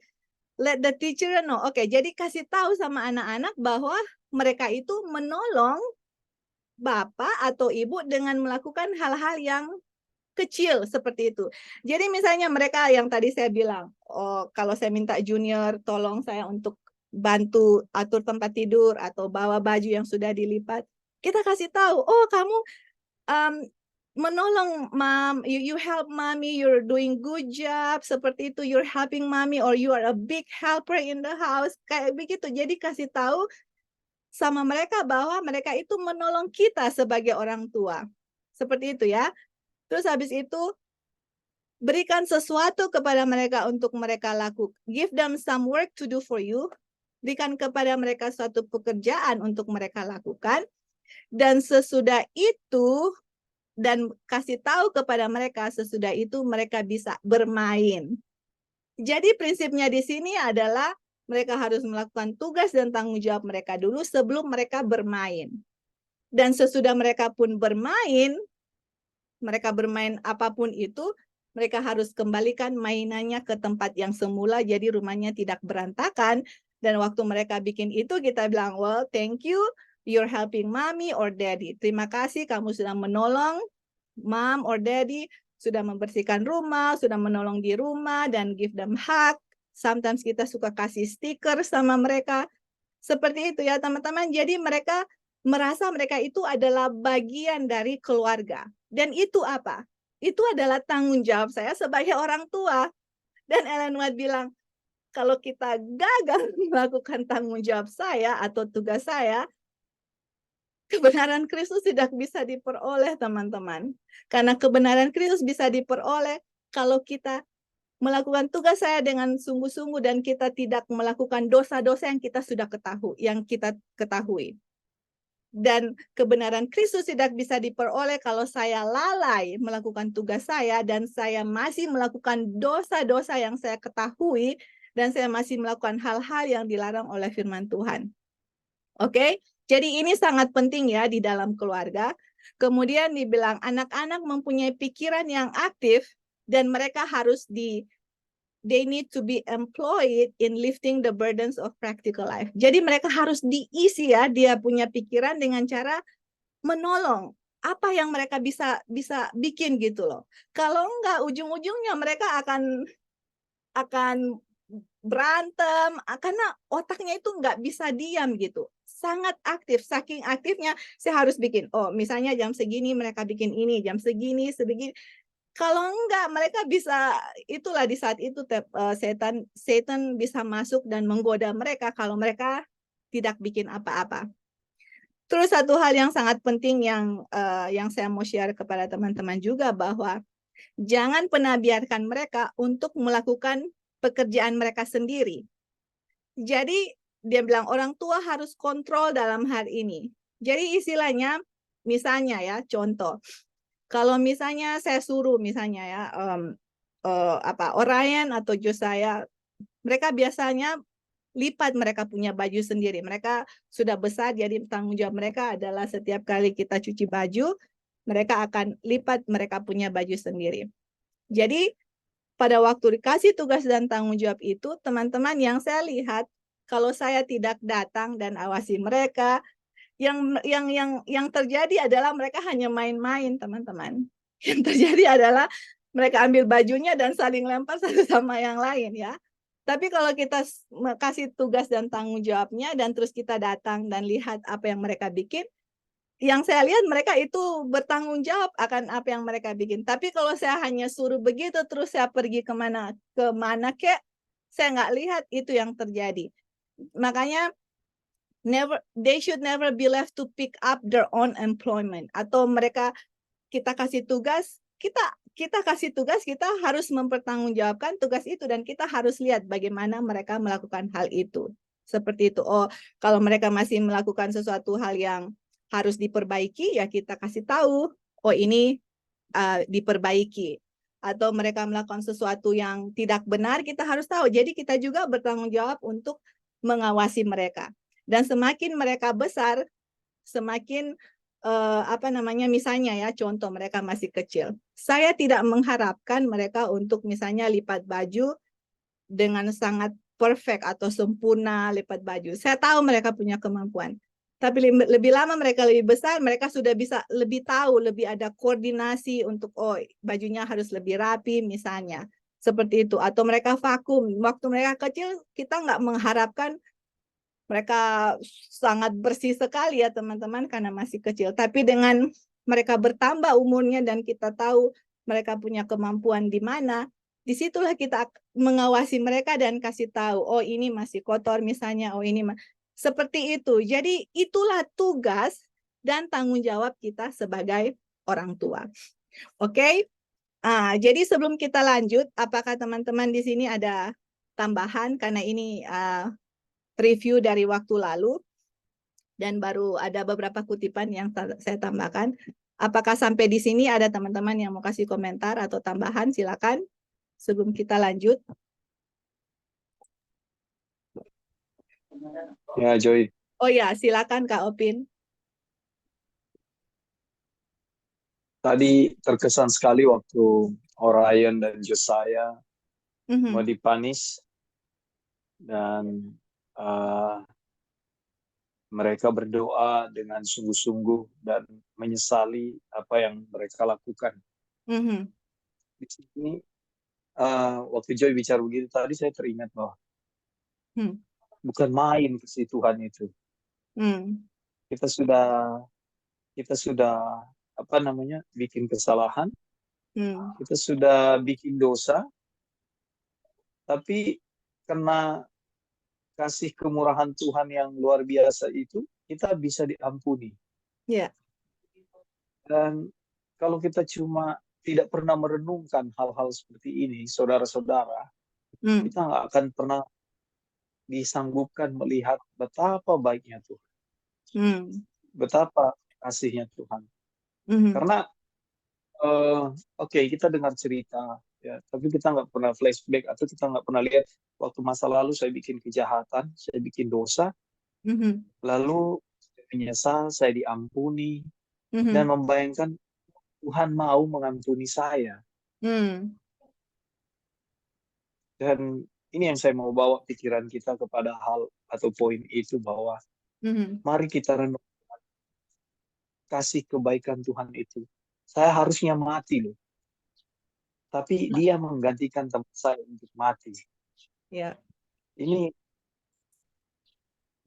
let the teacher know. Oke, jadi kasih tahu sama anak-anak bahwa mereka itu menolong bapak atau ibu dengan melakukan hal-hal yang kecil seperti itu. Jadi misalnya mereka yang tadi saya bilang, oh kalau saya minta junior tolong saya untuk bantu atur tempat tidur atau bawa baju yang sudah dilipat, kita kasih tahu, oh kamu menolong mom, you help mommy, you're doing good job, seperti itu, you're helping mommy, or you are a big helper in the house, kayak begitu. Jadi kasih tahu sama mereka bahwa mereka itu menolong kita sebagai orang tua. Seperti itu ya. Terus habis itu, berikan sesuatu kepada mereka untuk mereka lakukan. Give them some work to do for you. Berikan kepada mereka suatu pekerjaan untuk mereka lakukan. Dan sesudah itu, dan kasih tahu kepada mereka sesudah itu mereka bisa bermain. Jadi prinsipnya di sini adalah mereka harus melakukan tugas dan tanggung jawab mereka dulu sebelum mereka bermain. Dan sesudah mereka pun bermain, mereka bermain apapun itu, mereka harus kembalikan mainannya ke tempat yang semula, jadi rumahnya tidak berantakan. Dan waktu mereka bikin itu, kita bilang, well, thank you, you're helping mommy or daddy. Terima kasih kamu sudah menolong mom or daddy, sudah membersihkan rumah, sudah menolong di rumah, dan give them hug. Sometimes kita suka kasih stiker sama mereka. Seperti itu ya teman-teman. Jadi mereka merasa mereka itu adalah bagian dari keluarga. Dan itu apa? Itu adalah tanggung jawab saya sebagai orang tua. Dan Ellen White bilang, kalau kita gagal melakukan tanggung jawab saya atau tugas saya, kebenaran Kristus tidak bisa diperoleh, teman-teman. Karena kebenaran Kristus bisa diperoleh kalau kita melakukan tugas saya dengan sungguh-sungguh dan kita tidak melakukan dosa-dosa yang kita sudah ketahui. Dan kebenaran Kristus tidak bisa diperoleh kalau saya lalai melakukan tugas saya dan saya masih melakukan dosa-dosa yang saya ketahui dan saya masih melakukan hal-hal yang dilarang oleh firman Tuhan. Oke? Jadi ini sangat penting ya di dalam keluarga. Kemudian dibilang anak-anak mempunyai pikiran yang aktif dan mereka harus they need to be employed in lifting the burdens of practical life. Jadi mereka harus diisi ya, dia punya pikiran dengan cara menolong apa yang mereka bisa bikin gitu loh. Kalau enggak, ujung-ujungnya mereka akan berantem karena otaknya itu nggak bisa diam gitu. Sangat aktif, saking aktifnya saya harus bikin. Oh, misalnya jam segini mereka bikin ini, jam segini, sebegini. Kalau enggak, mereka bisa, itulah di saat itu setan bisa masuk dan menggoda mereka kalau mereka tidak bikin apa-apa. Terus satu hal yang sangat penting yang saya mau share kepada teman-teman juga bahwa jangan pernah biarkan mereka untuk melakukan pekerjaan mereka sendiri. Jadi dia bilang orang tua harus kontrol dalam hal ini. Jadi istilahnya, misalnya ya, contoh, kalau misalnya saya suruh misalnya ya, Orion atau Josiah, mereka biasanya lipat mereka punya baju sendiri. Mereka sudah besar, jadi tanggung jawab mereka adalah setiap kali kita cuci baju, mereka akan lipat mereka punya baju sendiri. Jadi pada waktu dikasih tugas dan tanggung jawab itu, teman-teman, yang saya lihat, kalau saya tidak datang dan awasi mereka, yang terjadi adalah mereka hanya main-main, teman-teman. Yang terjadi adalah mereka ambil bajunya dan saling lempar satu sama yang lain ya. Tapi kalau kita kasih tugas dan tanggung jawabnya dan terus kita datang dan lihat apa yang mereka bikin, yang saya lihat mereka itu bertanggung jawab akan apa yang mereka bikin. Tapi kalau saya hanya suruh begitu terus saya pergi kemana kek, saya nggak lihat itu yang terjadi. Makanya they should never be left to pick up their own employment. Atau kita kasih tugas, kita kasih tugas, kita harus mempertanggungjawabkan tugas itu dan kita harus lihat bagaimana mereka melakukan hal itu. Seperti itu. Oh, kalau mereka masih melakukan sesuatu hal yang harus diperbaiki, ya kita kasih tahu, oh ini diperbaiki. Atau mereka melakukan sesuatu yang tidak benar, kita harus tahu. Jadi kita juga bertanggung jawab untuk mengawasi mereka. Dan semakin mereka besar, semakin misalnya ya, contoh mereka masih kecil. Saya tidak mengharapkan mereka untuk misalnya lipat baju dengan sangat perfect atau sempurna lipat baju. Saya tahu mereka punya kemampuan. Tapi lebih lama mereka lebih besar, mereka sudah bisa lebih tahu, lebih ada koordinasi untuk, oh bajunya harus lebih rapi misalnya. Seperti itu. Atau mereka vakum. Waktu mereka kecil, kita nggak mengharapkan mereka sangat bersih sekali ya teman-teman karena masih kecil. Tapi dengan mereka bertambah umurnya dan kita tahu mereka punya kemampuan di mana, disitulah kita mengawasi mereka dan kasih tahu, oh ini masih kotor misalnya, oh ini seperti itu. Jadi itulah tugas dan tanggung jawab kita sebagai orang tua. Oke? Jadi sebelum kita lanjut, apakah teman-teman di sini ada tambahan karena ini review dari waktu lalu dan baru ada beberapa kutipan yang saya tambahkan. Apakah sampai di sini ada teman-teman yang mau kasih komentar atau tambahan? Silakan sebelum kita lanjut. Ya, Joy. Oh ya, silakan Kak Opin. Tadi terkesan sekali waktu Orion dan Josiah mau dipanis dan mereka berdoa dengan sungguh-sungguh dan menyesali apa yang mereka lakukan. Di sini waktu Joy bicara begitu tadi saya teringat bahwa bukan main kasih Tuhan itu. Kita sudah bikin kesalahan, kita sudah bikin dosa, tapi karena kasih kemurahan Tuhan yang luar biasa itu, kita bisa diampuni. Yeah. Dan kalau kita cuma tidak pernah merenungkan hal-hal seperti ini, saudara-saudara, kita nggak akan pernah disanggupkan melihat betapa baiknya Tuhan, betapa kasihnya Tuhan. Karena kita dengar cerita, ya, tapi kita nggak pernah flashback atau kita nggak pernah lihat waktu masa lalu saya bikin kejahatan, saya bikin dosa, lalu saya menyesal, saya diampuni, dan membayangkan Tuhan mau mengampuni saya. Dan ini yang saya mau bawa pikiran kita kepada hal atau poin itu bahwa mari kita renungkan kasih kebaikan Tuhan itu. Saya harusnya mati loh. Tapi dia menggantikan tempat saya untuk mati. Yeah. Ini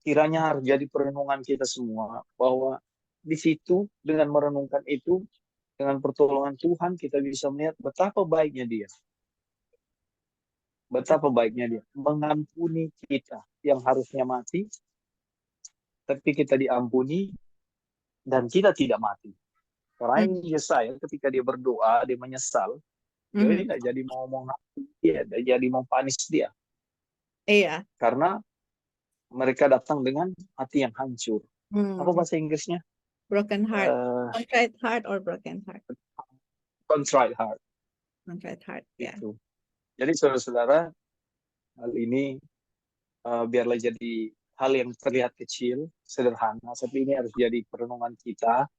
kiranya harus jadi perenungan kita semua bahwa di situ dengan merenungkan itu, dengan pertolongan Tuhan kita bisa melihat betapa baiknya dia. Betapa baiknya dia mengampuni kita yang harusnya mati, tapi kita diampuni dan kita tidak mati. Karena ini Yesaya ketika dia berdoa, dia menyesal, dia tidak jadi mau dia, dia jadi mau panis dia. Iya. Karena mereka datang dengan hati yang hancur. Apa bahasa Inggrisnya? Broken heart. Contrite heart or broken heart? Contrite heart. Contrite heart, ya. Itu. Jadi saudara-saudara, hal ini biarlah jadi hal yang terlihat kecil, sederhana, tapi ini harus jadi perenungan kita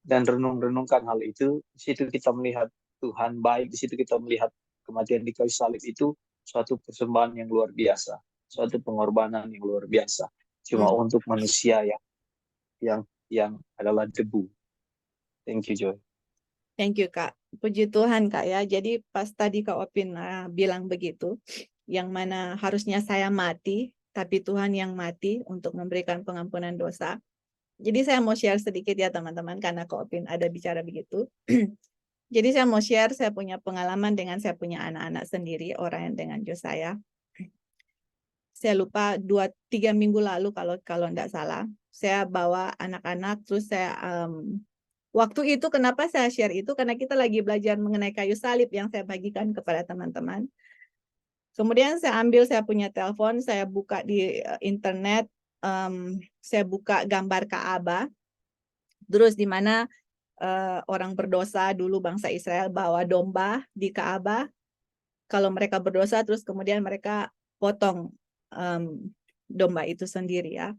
dan renung-renungkan hal itu. Di situ kita melihat Tuhan baik, di situ kita melihat kematian di kayu salib itu suatu persembahan yang luar biasa, suatu pengorbanan yang luar biasa. Cuma untuk manusia yang adalah debu. Thank you, Joy. Thank you, Kak. Puji Tuhan, Kak ya. Jadi pas tadi Kak Opin bilang begitu, yang mana harusnya saya mati, tapi Tuhan yang mati untuk memberikan pengampunan dosa. Jadi saya mau share sedikit ya teman-teman, karena Kak Opin ada bicara begitu. Jadi saya mau share, saya punya pengalaman dengan saya punya anak-anak sendiri, orang yang dengan Josiah. Saya lupa 2-3 minggu lalu kalau tidak salah, saya bawa anak-anak, terus saya Waktu itu kenapa saya share itu? Karena kita lagi belajar mengenai kayu salib yang saya bagikan kepada teman-teman. Kemudian saya punya telepon, saya buka di internet, saya buka gambar Ka'bah, terus di mana orang berdosa dulu bangsa Israel bawa domba di Ka'bah. Kalau mereka berdosa, terus kemudian mereka potong domba itu sendiri ya.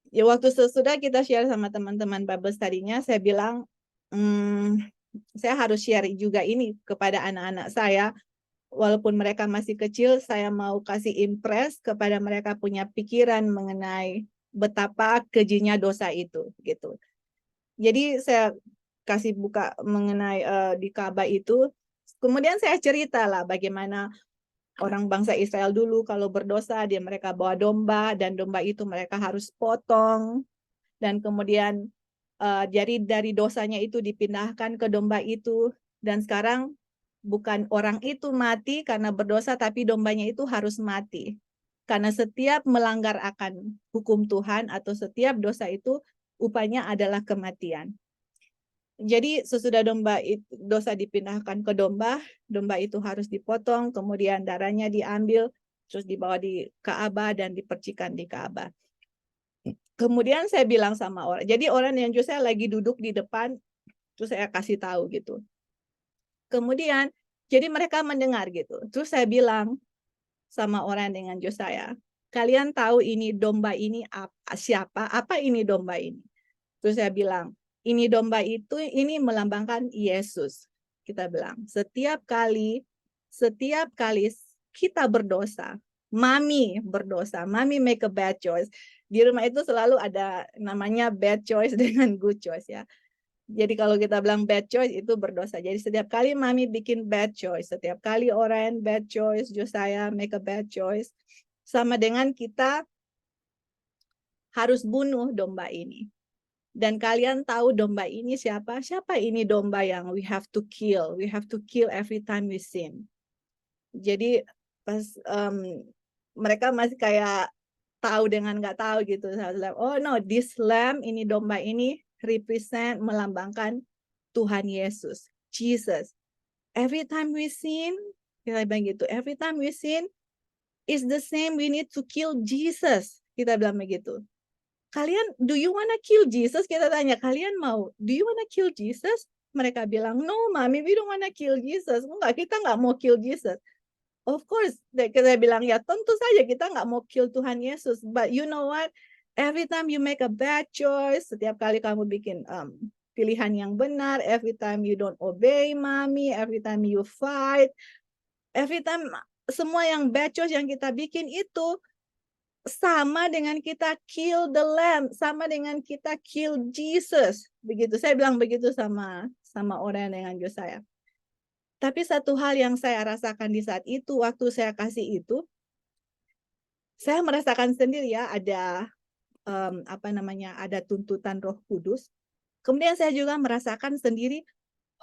Ya waktu sesudah kita share sama teman-teman Bible study-nya, saya bilang, saya harus share juga ini kepada anak-anak saya. Walaupun mereka masih kecil, saya mau kasih impress kepada mereka punya pikiran mengenai betapa kejinya dosa itu, gitu. Jadi saya kasih buka mengenai di Ka'bah itu. Kemudian saya cerita lah bagaimana orang bangsa Israel dulu kalau berdosa, mereka bawa domba, dan domba itu mereka harus potong. Dan kemudian jadi dari dosanya itu dipindahkan ke domba itu. Dan sekarang bukan orang itu mati karena berdosa, tapi dombanya itu harus mati. Karena setiap melanggar akan hukum Tuhan atau setiap dosa itu upahnya adalah kematian. Jadi sesudah dosa dipindahkan ke domba, domba itu harus dipotong, kemudian darahnya diambil, terus dibawa di Ka'bah dan dipercikan di Ka'bah. Kemudian saya bilang sama orang, jadi orang yang saya lagi duduk di depan, terus saya kasih tahu gitu. Kemudian, jadi mereka mendengar gitu. Terus saya bilang sama orang dengan saya, kalian tahu ini domba ini siapa? Apa ini domba ini? Terus saya bilang, ini domba itu, ini melambangkan Yesus. Kita bilang, setiap kali kita berdosa, mami berdosa, mami make a bad choice. Di rumah itu selalu ada namanya bad choice dengan good choice ya. Jadi kalau kita bilang bad choice itu berdosa. Jadi setiap kali mami bikin bad choice, setiap kali orang bad choice, Josiah make a bad choice, sama dengan kita harus bunuh domba ini. Dan kalian tahu domba ini siapa? Siapa ini domba yang we have to kill? We have to kill every time we sin. Jadi pas mereka masih kayak tahu dengan nggak tahu gitu. Oh no, this lamb, ini domba ini represent, melambangkan Tuhan Yesus, Jesus. Every time we sin, kita bilang gitu, every time we sin, is the same, we need to kill Jesus. Kita bilang begitu. Kalian, do you wanna kill Jesus? Kita tanya, kalian mau, do you wanna kill Jesus? Mereka bilang, no, mami, we don't wanna kill Jesus. Enggak, kita nggak mau kill Jesus. Of course, kita bilang, ya tentu saja kita nggak mau kill Tuhan Yesus. But you know what? Every time you make a bad choice, setiap kali kamu bikin pilihan yang benar, every time you don't obey mami, every time you fight, every time semua yang bad choice yang kita bikin itu sama dengan kita kill the lamb, sama dengan kita kill Jesus. Begitu, saya bilang begitu sama orang dengan saya. Tapi satu hal yang saya rasakan di saat itu, waktu saya kasih itu, saya merasakan sendiri ya, ada ada tuntutan Roh Kudus. Kemudian saya juga merasakan sendiri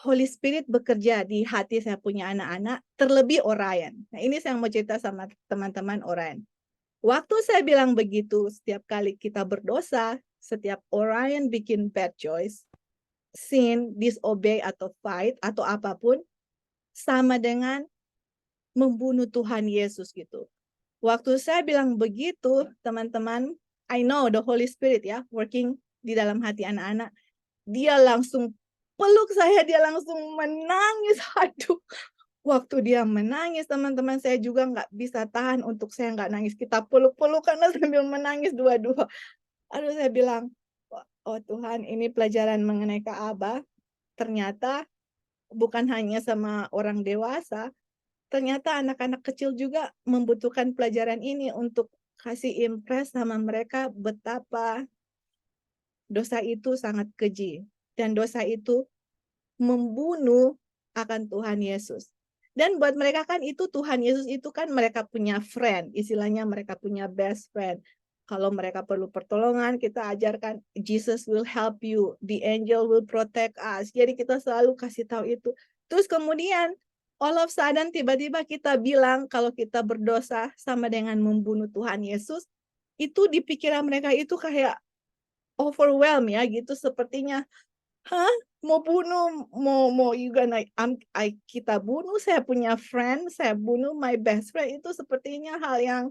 Holy Spirit bekerja di hati saya punya anak-anak, terlebih Orion. Nah, ini saya mau cerita sama teman-teman Orion. Waktu saya bilang begitu, setiap kali kita berdosa, setiap Orion bikin bad choice, sin, disobey atau fight atau apapun, sama dengan membunuh Tuhan Yesus gitu. Waktu saya bilang begitu, teman-teman, I know the Holy Spirit ya, working di dalam hati anak-anak, dia langsung peluk saya, dia langsung menangis. Aduh, waktu dia menangis, teman-teman, saya juga nggak bisa tahan untuk saya nggak nangis. Kita peluk-peluk karena sambil menangis dua-dua. Aduh, saya bilang, oh Tuhan, ini pelajaran mengenai Ka'bah. Ternyata bukan hanya sama orang dewasa, ternyata anak-anak kecil juga membutuhkan pelajaran ini untuk kasih impress sama mereka betapa dosa itu sangat keji. Dan dosa itu membunuh akan Tuhan Yesus. Dan buat mereka kan itu Tuhan Yesus itu kan mereka punya friend, istilahnya mereka punya best friend. Kalau mereka perlu pertolongan, kita ajarkan Jesus will help you, the angel will protect us. Jadi kita selalu kasih tahu itu. Terus kemudian all of sudden tiba-tiba kita bilang kalau kita berdosa sama dengan membunuh Tuhan Yesus, itu di pikiran mereka itu kayak overwhelmed ya gitu, sepertinya, hah? Mau bunuh, mau you gonna kita bunuh, saya punya friend, saya bunuh my best friend, itu sepertinya hal yang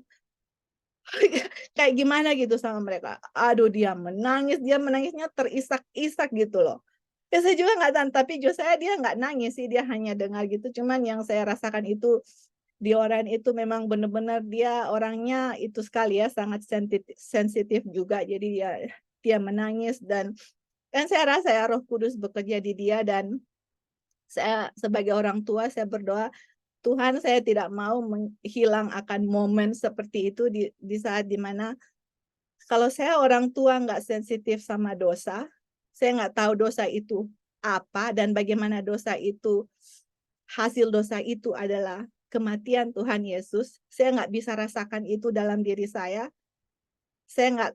kayak gimana gitu sama mereka. Aduh, dia menangisnya terisak-isak gitu loh. Ya saya juga nggak tahu, tapi saya dia nggak nangis sih, dia hanya dengar gitu. Cuman yang saya rasakan itu, di orang itu memang benar-benar dia orangnya itu sekali ya, sangat sensitif juga. Jadi dia menangis, dan saya rasa ya Roh Kudus bekerja di dia, dan saya sebagai orang tua, saya berdoa, Tuhan, saya tidak mau menghilang akan momen seperti itu di saat dimana kalau saya orang tua nggak sensitif sama dosa, saya nggak tahu dosa itu apa dan bagaimana dosa itu, hasil dosa itu adalah kematian Tuhan Yesus. Saya nggak bisa rasakan itu dalam diri saya. Saya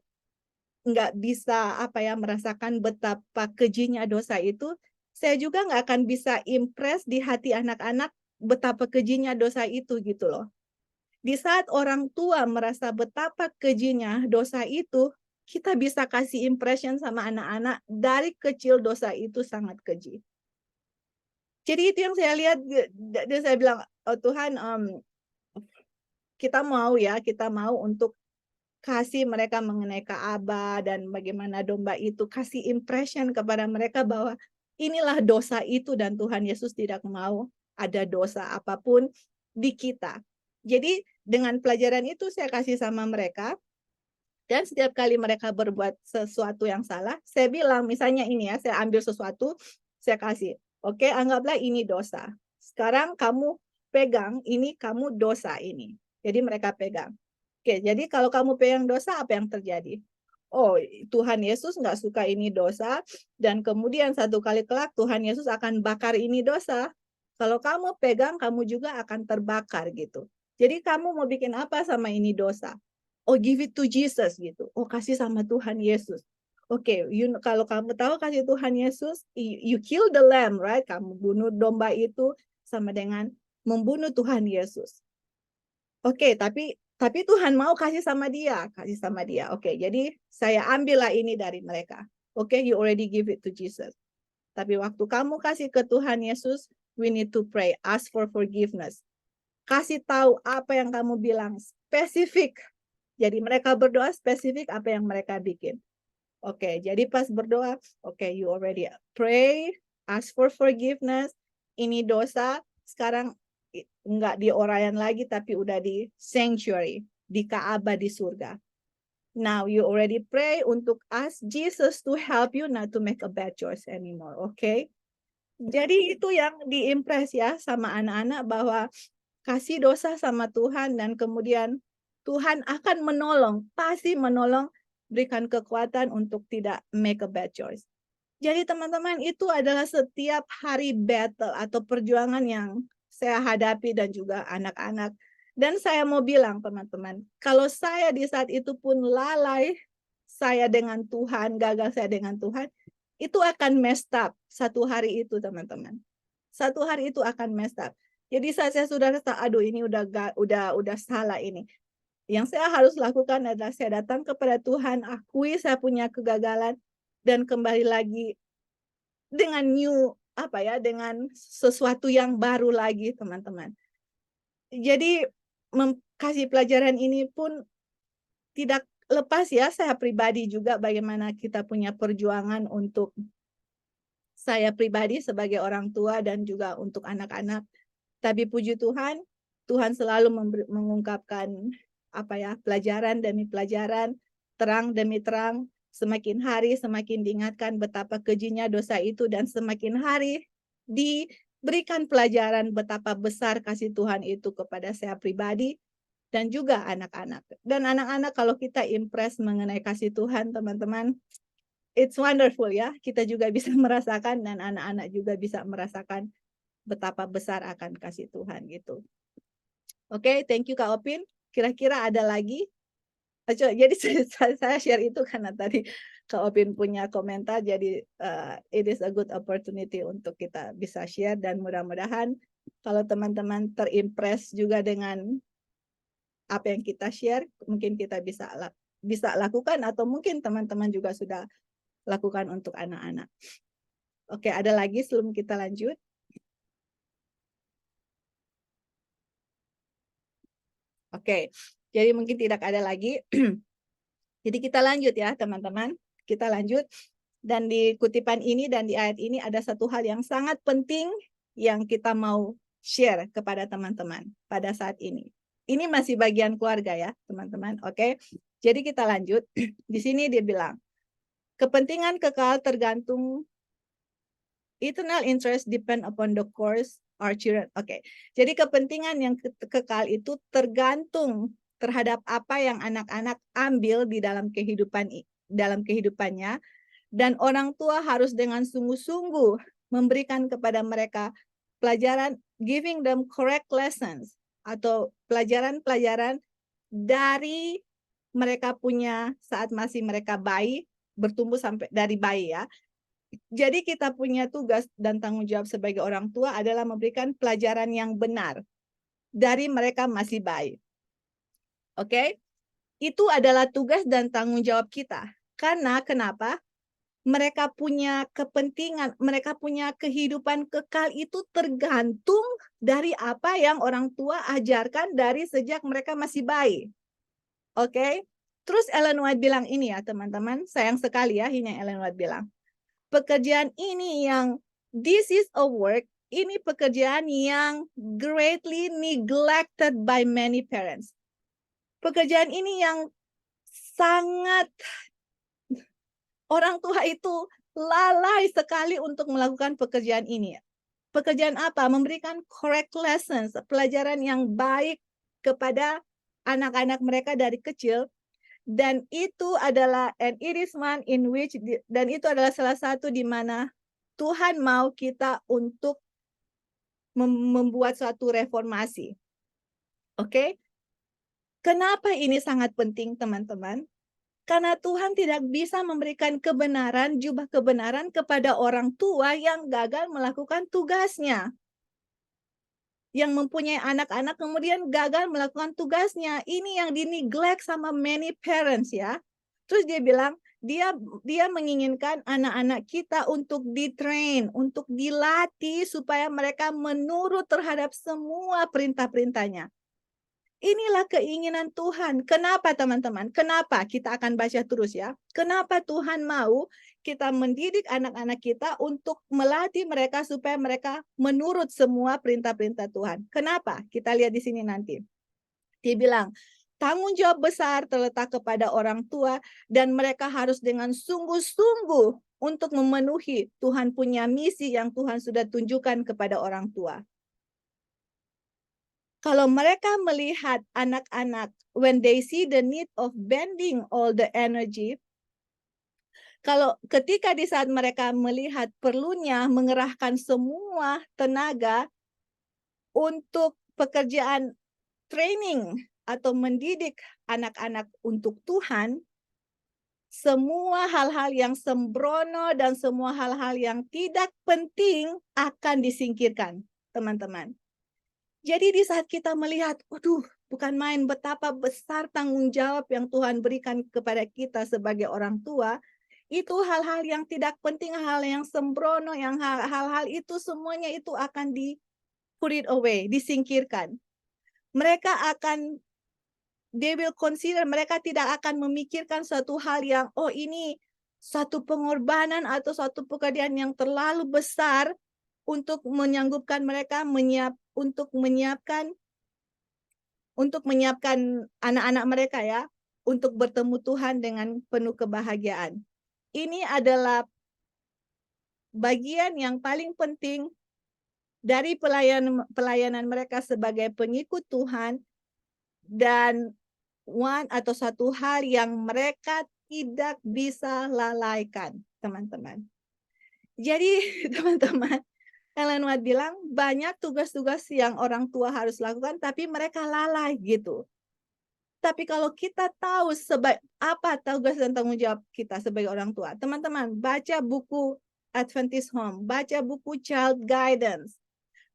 nggak bisa apa ya, merasakan betapa kejinya dosa itu. Saya juga nggak akan bisa impress di hati anak-anak betapa kejinya dosa itu gitu loh. Di saat orang tua merasa betapa kejinya dosa itu, kita bisa kasih impression sama anak-anak dari kecil dosa itu sangat keji. Jadi itu yang saya lihat, dan saya bilang, oh Tuhan, kita mau untuk kasih mereka mengenai Ka'bah dan bagaimana domba itu, kasih impression kepada mereka bahwa inilah dosa itu dan Tuhan Yesus tidak mau ada dosa apapun di kita. Jadi dengan pelajaran itu saya kasih sama mereka, dan setiap kali mereka berbuat sesuatu yang salah, saya bilang misalnya ini ya, saya ambil sesuatu, saya kasih, oke, anggaplah ini dosa. Sekarang kamu pegang, ini kamu dosa ini. Jadi mereka pegang. Oke, jadi kalau kamu pegang dosa, apa yang terjadi? Oh, Tuhan Yesus nggak suka ini dosa, dan kemudian satu kali kelak Tuhan Yesus akan bakar ini dosa. Kalau kamu pegang, kamu juga akan terbakar gitu. Jadi kamu mau bikin apa sama ini dosa? Oh, give it to Jesus gitu. Oh, kasih sama Tuhan Yesus. Oke, kalau kamu tahu kasih Tuhan Yesus, you kill the lamb, right? Kamu bunuh domba itu sama dengan membunuh Tuhan Yesus. Oke, tapi Tuhan mau kasih sama dia, kasih sama dia. Oke, jadi saya ambillah ini dari mereka. Oke, you already give it to Jesus. Tapi waktu kamu kasih ke Tuhan Yesus, we need to pray, ask for forgiveness. Kasih tahu apa yang kamu bilang, spesifik. Jadi mereka berdoa spesifik apa yang mereka bikin. Oke, jadi pas berdoa, oke, you already pray, ask for forgiveness. Ini dosa, sekarang enggak di Orion lagi, tapi udah di sanctuary, di Ka'bah di surga. Now you already pray untuk ask Jesus to help you not to make a bad choice anymore, okay? Jadi itu yang diimpress ya sama anak-anak, bahwa kasih dosa sama Tuhan, dan kemudian Tuhan akan menolong, pasti menolong, berikan kekuatan untuk tidak make a bad choice. Jadi teman-teman, itu adalah setiap hari battle atau perjuangan yang saya hadapi dan juga anak-anak. Dan saya mau bilang teman-teman, kalau saya di saat itu pun lalai saya dengan Tuhan, gagal saya dengan Tuhan, itu akan messed up satu hari itu teman-teman. Satu hari itu akan messed up. Jadi saya sudah rasa, aduh ini udah salah ini. Yang saya harus lakukan adalah saya datang kepada Tuhan, akui saya punya kegagalan, dan kembali lagi dengan dengan sesuatu yang baru lagi teman-teman. Jadi kasih pelajaran ini pun tidak lepas ya, saya pribadi juga bagaimana kita punya perjuangan untuk saya pribadi sebagai orang tua dan juga untuk anak-anak. Tapi puji Tuhan, Tuhan selalu mengungkapkan pelajaran demi pelajaran, terang demi terang, semakin hari semakin diingatkan betapa kejinya dosa itu, dan semakin hari diberikan pelajaran betapa besar kasih Tuhan itu kepada saya pribadi dan juga anak-anak. Dan anak-anak kalau kita impress mengenai kasih Tuhan, teman-teman, it's wonderful ya. Kita juga bisa merasakan dan anak-anak juga bisa merasakan betapa besar akan kasih Tuhan gitu. Oke, thank you Kak Opin. Kira-kira ada lagi? Jadi saya share itu karena tadi Kak Opin punya komentar, jadi it is a good opportunity untuk kita bisa share, dan mudah-mudahan kalau teman-teman terimpress juga dengan apa yang kita share, mungkin kita bisa bisa lakukan atau mungkin teman-teman juga sudah lakukan untuk anak-anak. Oke, ada lagi sebelum kita lanjut? Oke, jadi mungkin tidak ada lagi. Jadi kita lanjut ya teman-teman. Kita lanjut. Dan di kutipan ini dan di ayat ini ada satu hal yang sangat penting yang kita mau share kepada teman-teman pada saat ini. Ini masih bagian keluarga ya teman-teman. Oke, jadi kita lanjut. Di sini dia bilang, kepentingan kekal tergantung, eternal interest depend upon the course our children. Oke, jadi kepentingan yang kekal itu tergantung terhadap apa yang anak-anak ambil di dalam kehidupannya, dan orang tua harus dengan sungguh-sungguh memberikan kepada mereka pelajaran, giving them correct lessons, atau pelajaran-pelajaran dari mereka punya saat masih mereka bayi, bertumbuh sampai dari bayi ya. Jadi kita punya tugas dan tanggung jawab sebagai orang tua adalah memberikan pelajaran yang benar dari mereka masih bayi. Oke? Itu adalah tugas dan tanggung jawab kita. Karena kenapa? Mereka punya kepentingan, mereka punya kehidupan kekal itu tergantung dari apa yang orang tua ajarkan dari sejak mereka masih bayi. Oke? Terus Ellen White bilang ini ya teman-teman, sayang sekali ya ini yang Ellen White bilang. Pekerjaan ini yang this is a work, ini pekerjaan yang greatly neglected by many parents. Pekerjaan ini yang sangat orang tua itu lalai sekali untuk melakukan pekerjaan ini. Pekerjaan apa? Memberikan correct lessons, pelajaran yang baik kepada anak-anak mereka dari kecil. Dan itu adalah, and it is one in which, dan itu adalah salah satu di mana Tuhan mau kita untuk membuat suatu reformasi. Oke? Kenapa ini sangat penting teman-teman? Karena Tuhan tidak bisa memberikan kebenaran, jubah kebenaran kepada orang tua yang gagal melakukan tugasnya. Yang mempunyai anak-anak kemudian gagal melakukan tugasnya. Ini yang di-neglect sama many parents ya. Terus dia bilang, dia menginginkan anak-anak kita untuk di-train, untuk dilatih supaya mereka menurut terhadap semua perintah-perintahnya. Inilah keinginan Tuhan. Kenapa teman-teman? Kenapa? Kita akan baca terus ya. Kenapa Tuhan mau kita mendidik anak-anak kita untuk melatih mereka supaya mereka menurut semua perintah-perintah Tuhan. Kenapa? Kita lihat di sini nanti. Dia bilang, tanggung jawab besar terletak kepada orang tua dan mereka harus dengan sungguh-sungguh untuk memenuhi Tuhan punya misi yang Tuhan sudah tunjukkan kepada orang tua. Kalau mereka melihat anak-anak, when they see the need of bending all the energy, kalau ketika di saat mereka melihat perlunya mengerahkan semua tenaga untuk pekerjaan training atau mendidik anak-anak untuk Tuhan, semua hal-hal yang sembrono dan semua hal-hal yang tidak penting akan disingkirkan, teman-teman. Jadi di saat kita melihat, waduh, bukan main betapa besar tanggung jawab yang Tuhan berikan kepada kita sebagai orang tua, itu hal-hal yang tidak penting, hal yang sembrono, yang hal-hal itu semuanya itu akan put it away, disingkirkan. Mereka akan, they will consider, mereka tidak akan memikirkan suatu hal yang, oh ini satu pengorbanan atau suatu pekerjaan yang terlalu besar untuk menyanggupkan mereka untuk menyiapkan anak-anak mereka ya untuk bertemu Tuhan dengan penuh kebahagiaan. Ini adalah bagian yang paling penting dari pelayanan mereka sebagai pengikut Tuhan, dan satu hal yang mereka tidak bisa lalaikan, teman-teman. Jadi teman-teman, Ellen White bilang banyak tugas-tugas yang orang tua harus lakukan, tapi mereka lalai gitu. Tapi kalau kita tahu apa tugas dan tanggung jawab kita sebagai orang tua, teman-teman baca buku Adventist Home, baca buku Child Guidance,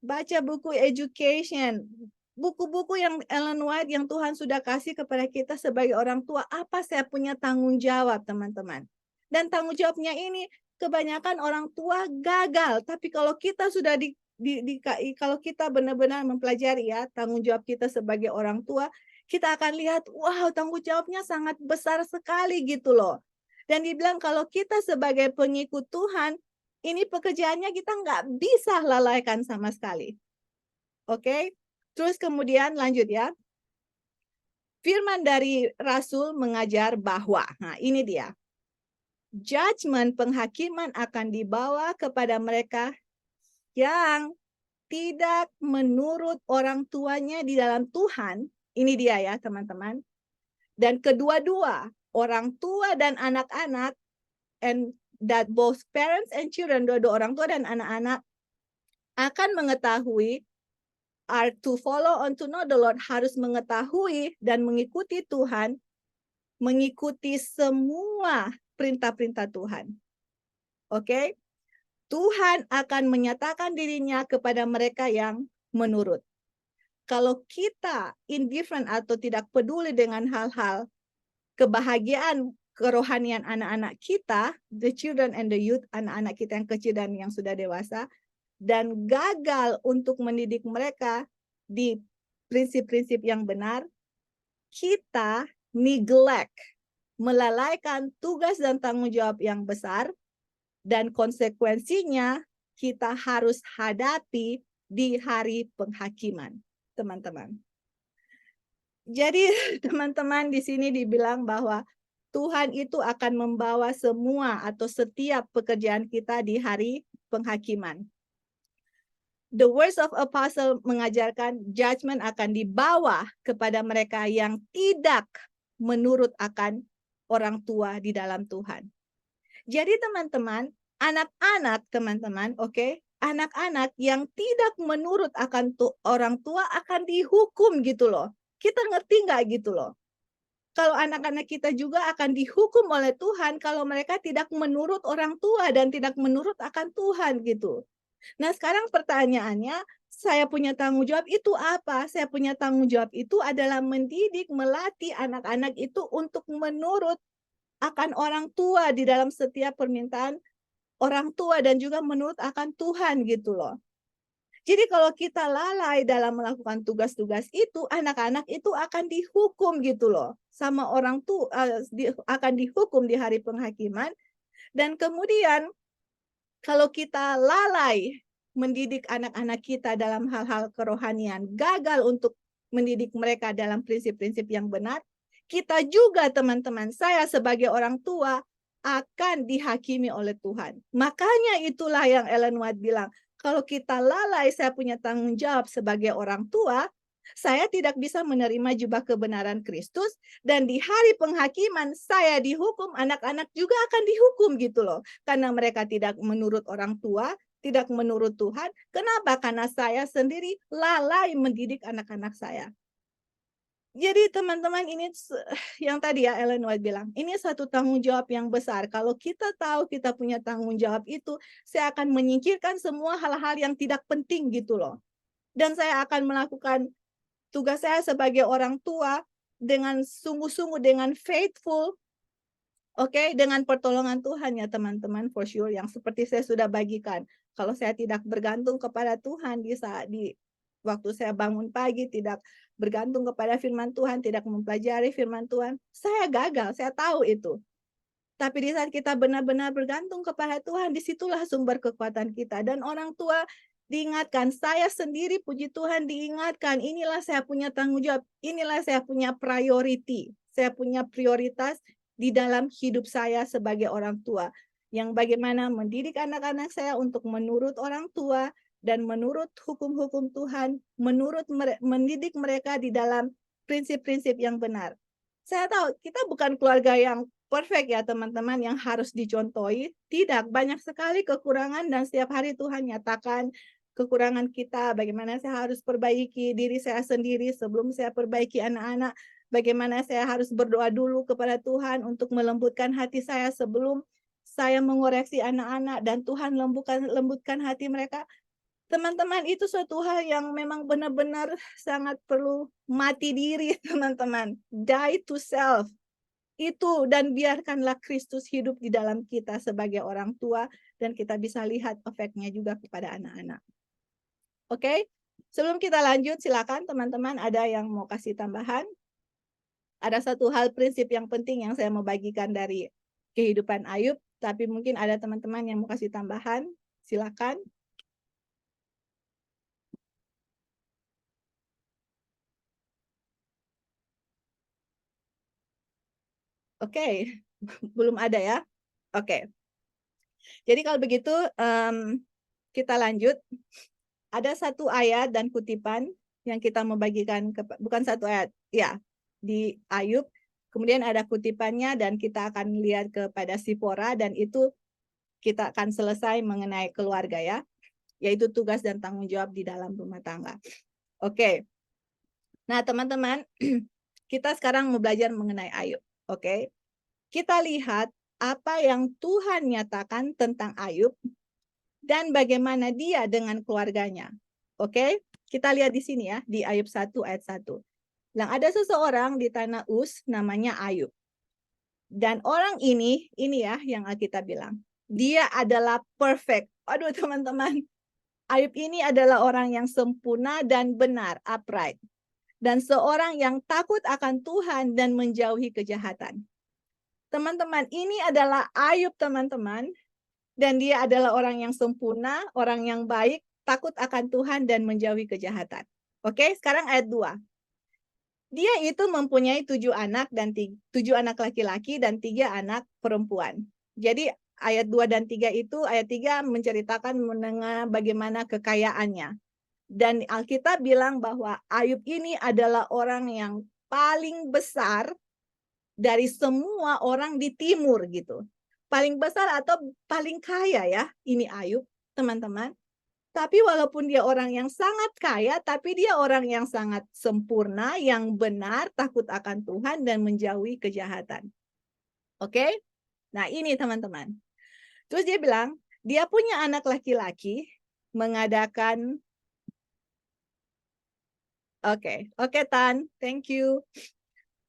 baca buku Education, buku-buku yang Ellen White yang Tuhan sudah kasih kepada kita sebagai orang tua, apa saya punya tanggung jawab, teman-teman. Dan tanggung jawabnya ini kebanyakan orang tua gagal, tapi kalau kita sudah kalau kita benar-benar mempelajari ya tanggung jawab kita sebagai orang tua, kita akan lihat, wow, tanggung jawabnya sangat besar sekali gitu loh. Dan dibilang kalau kita sebagai pengikut Tuhan, ini pekerjaannya kita nggak bisa lalaikan sama sekali. Oke? Terus kemudian lanjut ya. Firman dari Rasul mengajar bahwa, nah ini dia. Judgment, penghakiman akan dibawa kepada mereka yang tidak menurut orang tuanya di dalam Tuhan. Ini dia ya teman-teman. Dan kedua-dua, orang tua dan anak-anak, and that both parents and children, dua-dua orang tua dan anak-anak akan mengetahui, are to follow and to know the Lord, harus mengetahui dan mengikuti Tuhan, mengikuti semua perintah-perintah Tuhan. Oke? Tuhan akan menyatakan dirinya kepada mereka yang menurut. Kalau kita indifferent atau tidak peduli dengan hal-hal kebahagiaan kerohanian anak-anak kita, the children and the youth, anak-anak kita yang kecil dan yang sudah dewasa, dan gagal untuk mendidik mereka di prinsip-prinsip yang benar, kita neglect, melalaikan tugas dan tanggung jawab yang besar, dan konsekuensinya kita harus hadapi di hari penghakiman, teman-teman. Jadi teman-teman di sini dibilang bahwa Tuhan itu akan membawa semua atau setiap pekerjaan kita di hari penghakiman. The words of apostle mengajarkan judgment akan dibawa kepada mereka yang tidak menurut akan orang tua di dalam Tuhan. Jadi teman-teman, anak-anak teman-teman, oke, anak-anak yang tidak menurut akan orang tua akan dihukum gitu loh. Kita ngerti nggak gitu loh? Kalau anak-anak kita juga akan dihukum oleh Tuhan kalau mereka tidak menurut orang tua dan tidak menurut akan Tuhan gitu. Nah, sekarang pertanyaannya, saya punya tanggung jawab itu apa? Saya punya tanggung jawab itu adalah mendidik, melatih anak-anak itu untuk menurut akan orang tua di dalam setiap permintaan orang tua dan juga menurut akan Tuhan gitu loh. Jadi kalau kita lalai dalam melakukan tugas-tugas itu, anak-anak itu akan dihukum gitu loh. Sama orang tua akan dihukum di hari penghakiman. Dan kemudian kalau kita lalai mendidik anak-anak kita dalam hal-hal kerohanian, gagal untuk mendidik mereka dalam prinsip-prinsip yang benar, kita juga teman-teman, saya sebagai orang tua akan dihakimi oleh Tuhan. Makanya itulah yang Ellen White bilang, kalau kita lalai, saya punya tanggung jawab sebagai orang tua, saya tidak bisa menerima jubah kebenaran Kristus, dan di hari penghakiman saya dihukum, anak-anak juga akan dihukum gitu loh. Karena mereka tidak menurut orang tua, tidak menurut Tuhan. Kenapa? Karena saya sendiri lalai mendidik anak-anak saya. Jadi teman-teman ini yang tadi ya Ellen White bilang, ini satu tanggung jawab yang besar. Kalau kita tahu kita punya tanggung jawab itu, saya akan menyingkirkan semua hal-hal yang tidak penting gitu loh. Dan saya akan melakukan tugas saya sebagai orang tua dengan sungguh-sungguh, dengan faithful, oke, dengan pertolongan Tuhan ya teman-teman, for sure, yang seperti saya sudah bagikan. Kalau saya tidak bergantung kepada Tuhan di waktu saya bangun pagi, tidak bergantung kepada firman Tuhan, tidak mempelajari firman Tuhan, saya gagal, saya tahu itu. Tapi di saat kita benar-benar bergantung kepada Tuhan, disitulah sumber kekuatan kita. Dan orang tua diingatkan, saya sendiri puji Tuhan diingatkan, inilah saya punya tanggung jawab, inilah saya punya priority, saya punya prioritas di dalam hidup saya sebagai orang tua. Yang bagaimana mendidik anak-anak saya untuk menurut orang tua dan menurut hukum-hukum Tuhan, mendidik mereka di dalam prinsip-prinsip yang benar. Saya tahu kita bukan keluarga yang perfect ya teman-teman yang harus dicontohi. Tidak, banyak sekali kekurangan dan setiap hari Tuhan nyatakan kekurangan kita, bagaimana saya harus perbaiki diri saya sendiri sebelum saya perbaiki anak-anak, bagaimana saya harus berdoa dulu kepada Tuhan untuk melembutkan hati saya sebelum saya mengoreksi anak-anak dan Tuhan lembutkan hati mereka. Teman-teman, itu suatu hal yang memang benar-benar sangat perlu mati diri, teman-teman. Die to self. Itu, dan biarkanlah Kristus hidup di dalam kita sebagai orang tua, dan kita bisa lihat efeknya juga kepada anak-anak. Oke? Sebelum kita lanjut, silakan teman-teman ada yang mau kasih tambahan. Ada satu hal prinsip yang penting yang saya mau bagikan dari kehidupan Ayub, tapi mungkin ada teman-teman yang mau kasih tambahan. Silakan. Oke, belum ada ya. Oke. Jadi kalau begitu kita lanjut. Ada satu ayat dan kutipan yang kita mau bagikan, bukan satu ayat, ya, di Ayub. Kemudian ada kutipannya dan kita akan lihat kepada Sipora, dan itu kita akan selesai mengenai keluarga ya, yaitu tugas dan tanggung jawab di dalam rumah tangga. Oke. Nah, teman-teman, kita sekarang mau belajar mengenai Ayub. Oke. Kita lihat apa yang Tuhan nyatakan tentang Ayub dan bagaimana dia dengan keluarganya. Oke, kita lihat di sini ya, di Ayub 1 ayat 1. Yang ada seseorang di tanah Uz namanya Ayub. Dan orang ini ya yang Alkitab bilang, dia adalah perfect. Aduh teman-teman, Ayub ini adalah orang yang sempurna dan benar, upright. Dan seorang yang takut akan Tuhan dan menjauhi kejahatan. Teman-teman, ini adalah Ayub teman-teman. Dan dia adalah orang yang sempurna, orang yang baik, takut akan Tuhan dan menjauhi kejahatan. Oke, sekarang ayat 2. Dia itu mempunyai 7 anak dan 7 anak laki-laki dan 3 anak perempuan. Jadi ayat 2 dan 3 itu, ayat 3 menceritakan mengenai bagaimana kekayaannya. Dan Alkitab bilang bahwa Ayub ini adalah orang yang paling besar dari semua orang di timur gitu. Paling besar atau paling kaya ya, ini Ayub, teman-teman. Tapi walaupun dia orang yang sangat kaya, tapi dia orang yang sangat sempurna, yang benar, takut akan Tuhan, dan menjauhi kejahatan. Oke? Nah ini teman-teman. Terus dia bilang, dia punya anak laki-laki, mengadakan... Oke, Tan, thank you.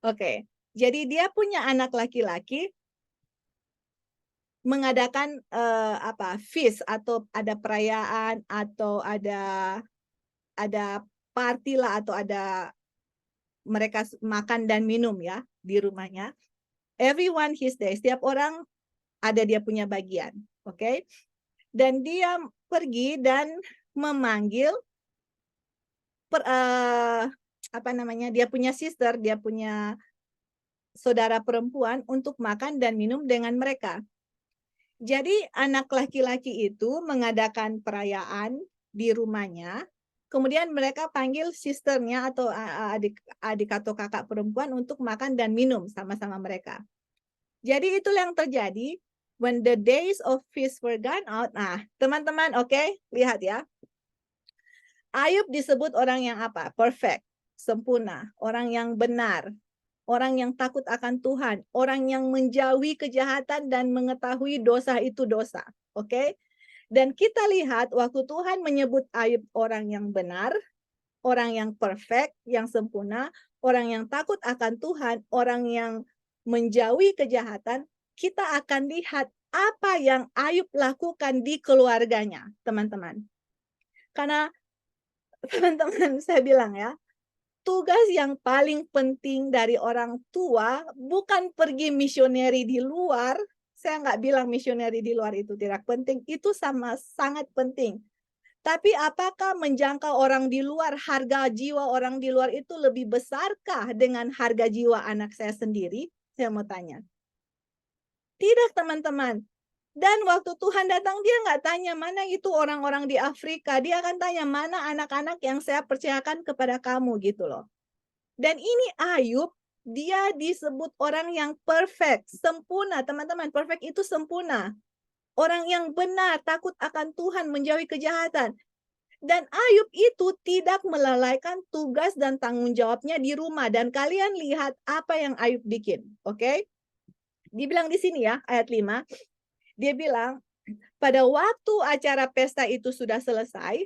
Oke, jadi dia punya anak laki-laki, mengadakan feast atau ada perayaan atau ada party lah, atau ada mereka makan dan minum ya di rumahnya. Everyone his day, setiap orang ada dia punya bagian, oke? Dan dia pergi dan memanggil dia punya sister, dia punya saudara perempuan untuk makan dan minum dengan mereka. Jadi anak laki-laki itu mengadakan perayaan di rumahnya, kemudian mereka panggil sisternya atau adik atau kakak perempuan untuk makan dan minum sama-sama mereka. Jadi itulah yang terjadi when the days of feast were gone out. Nah, teman-teman, oke, lihat ya. Ayub disebut orang yang apa? Perfect, sempurna, orang yang benar, orang yang takut akan Tuhan, orang yang menjauhi kejahatan dan mengetahui dosa itu dosa. Oke? Dan kita lihat waktu Tuhan menyebut Ayub orang yang benar, orang yang perfect, yang sempurna, orang yang takut akan Tuhan, orang yang menjauhi kejahatan, kita akan lihat apa yang Ayub lakukan di keluarganya, teman-teman. Karena teman-teman, saya bilang ya, tugas yang paling penting dari orang tua bukan pergi misioneri di luar. Saya nggak bilang misioneri di luar itu tidak penting, itu sangat penting. Tapi apakah menjangkau orang di luar, harga jiwa orang di luar itu lebih besarkah dengan harga jiwa anak saya sendiri? Saya mau tanya. Tidak, teman-teman. Dan waktu Tuhan datang, dia nggak tanya mana itu orang-orang di Afrika. Dia akan tanya mana anak-anak yang saya percayakan kepada kamu gitu loh. Dan ini Ayub, dia disebut orang yang perfect, sempurna. Teman-teman, perfect itu sempurna. Orang yang benar, takut akan Tuhan, menjauhi kejahatan. Dan Ayub itu tidak melalaikan tugas dan tanggung jawabnya di rumah. Dan kalian lihat apa yang Ayub bikin. Oke? Dibilang di sini ya, ayat 5. Dia bilang, pada waktu acara pesta itu sudah selesai,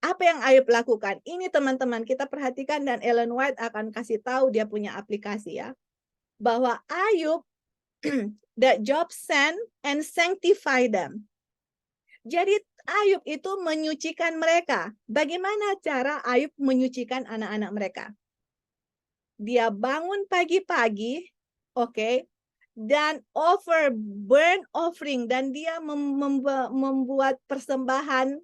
Apa yang Ayub lakukan? Ini teman-teman kita perhatikan dan Ellen White akan kasih tahu dia punya aplikasi ya. Bahwa Ayub that Job sent and sanctify them. Jadi Ayub itu menyucikan mereka. Bagaimana cara Ayub menyucikan anak-anak mereka? Dia bangun pagi-pagi, oke, dan offer burnt offering, dan dia membuat persembahan.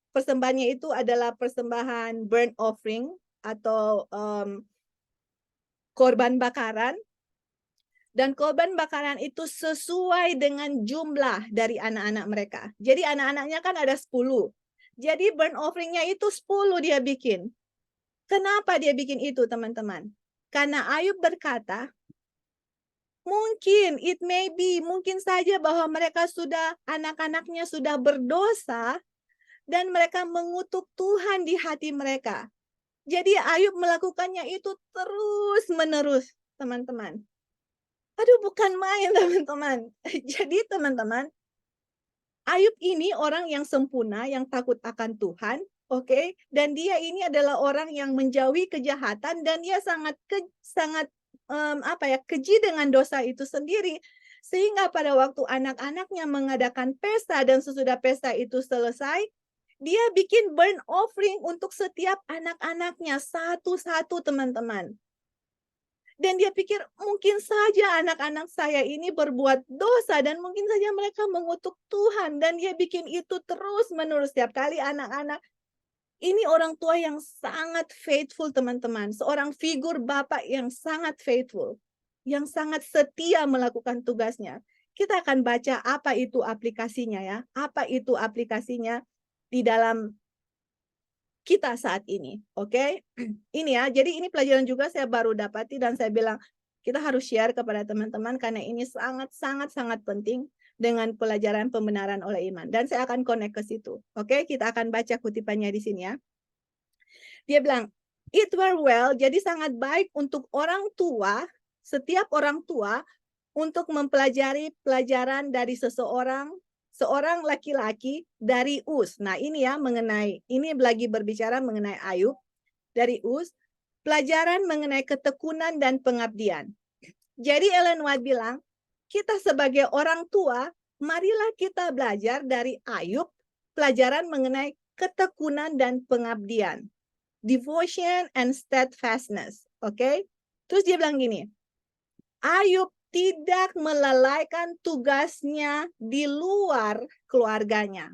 Persembahannya itu adalah persembahan burnt offering atau korban bakaran. Dan korban bakaran itu sesuai dengan jumlah dari anak-anak mereka. Jadi anak-anaknya kan ada 10. Jadi burnt offering-nya itu 10 dia bikin. Kenapa dia bikin itu, teman-teman? Karena Ayub berkata, mungkin saja bahwa mereka anak-anaknya sudah berdosa, dan mereka mengutuk Tuhan di hati mereka. Jadi Ayub melakukannya itu terus-menerus, teman-teman. Aduh, bukan main, teman-teman. Jadi, teman-teman, Ayub ini orang yang sempurna, yang takut akan Tuhan, oke? Dan dia ini adalah orang yang menjauhi kejahatan, dan dia sangat keji dengan dosa itu sendiri. Sehingga pada waktu anak-anaknya mengadakan pesta, dan sesudah pesta itu selesai, dia bikin burnt offering untuk setiap anak-anaknya satu-satu, teman-teman. Dan dia pikir mungkin saja anak-anak saya ini berbuat dosa dan mungkin saja mereka mengutuk Tuhan. Dan dia bikin itu terus-menerus setiap kali anak-anak. Ini orang tua yang sangat faithful, teman-teman. Seorang figur bapak yang sangat faithful. Yang sangat setia melakukan tugasnya. Kita akan baca apa itu aplikasinya ya. Apa itu aplikasinya di dalam kita saat ini, oke? Ini ya, jadi ini pelajaran juga saya baru dapati dan saya bilang kita harus share kepada teman-teman karena ini sangat penting dengan pelajaran pembenaran oleh iman. Dan saya akan connect ke situ, oke? Kita akan baca kutipannya di sini ya. Dia bilang, it were well, jadi sangat baik untuk orang tua, setiap orang tua, untuk mempelajari pelajaran dari seorang laki-laki dari Uz. Nah, ini ya ini lagi berbicara mengenai Ayub dari Uz, pelajaran mengenai ketekunan dan pengabdian. Jadi Ellen White bilang, kita sebagai orang tua, marilah kita belajar dari Ayub pelajaran mengenai ketekunan dan pengabdian. Devotion and steadfastness. Oke? Terus dia bilang gini, Ayub tidak melalaikan tugasnya di luar keluarganya.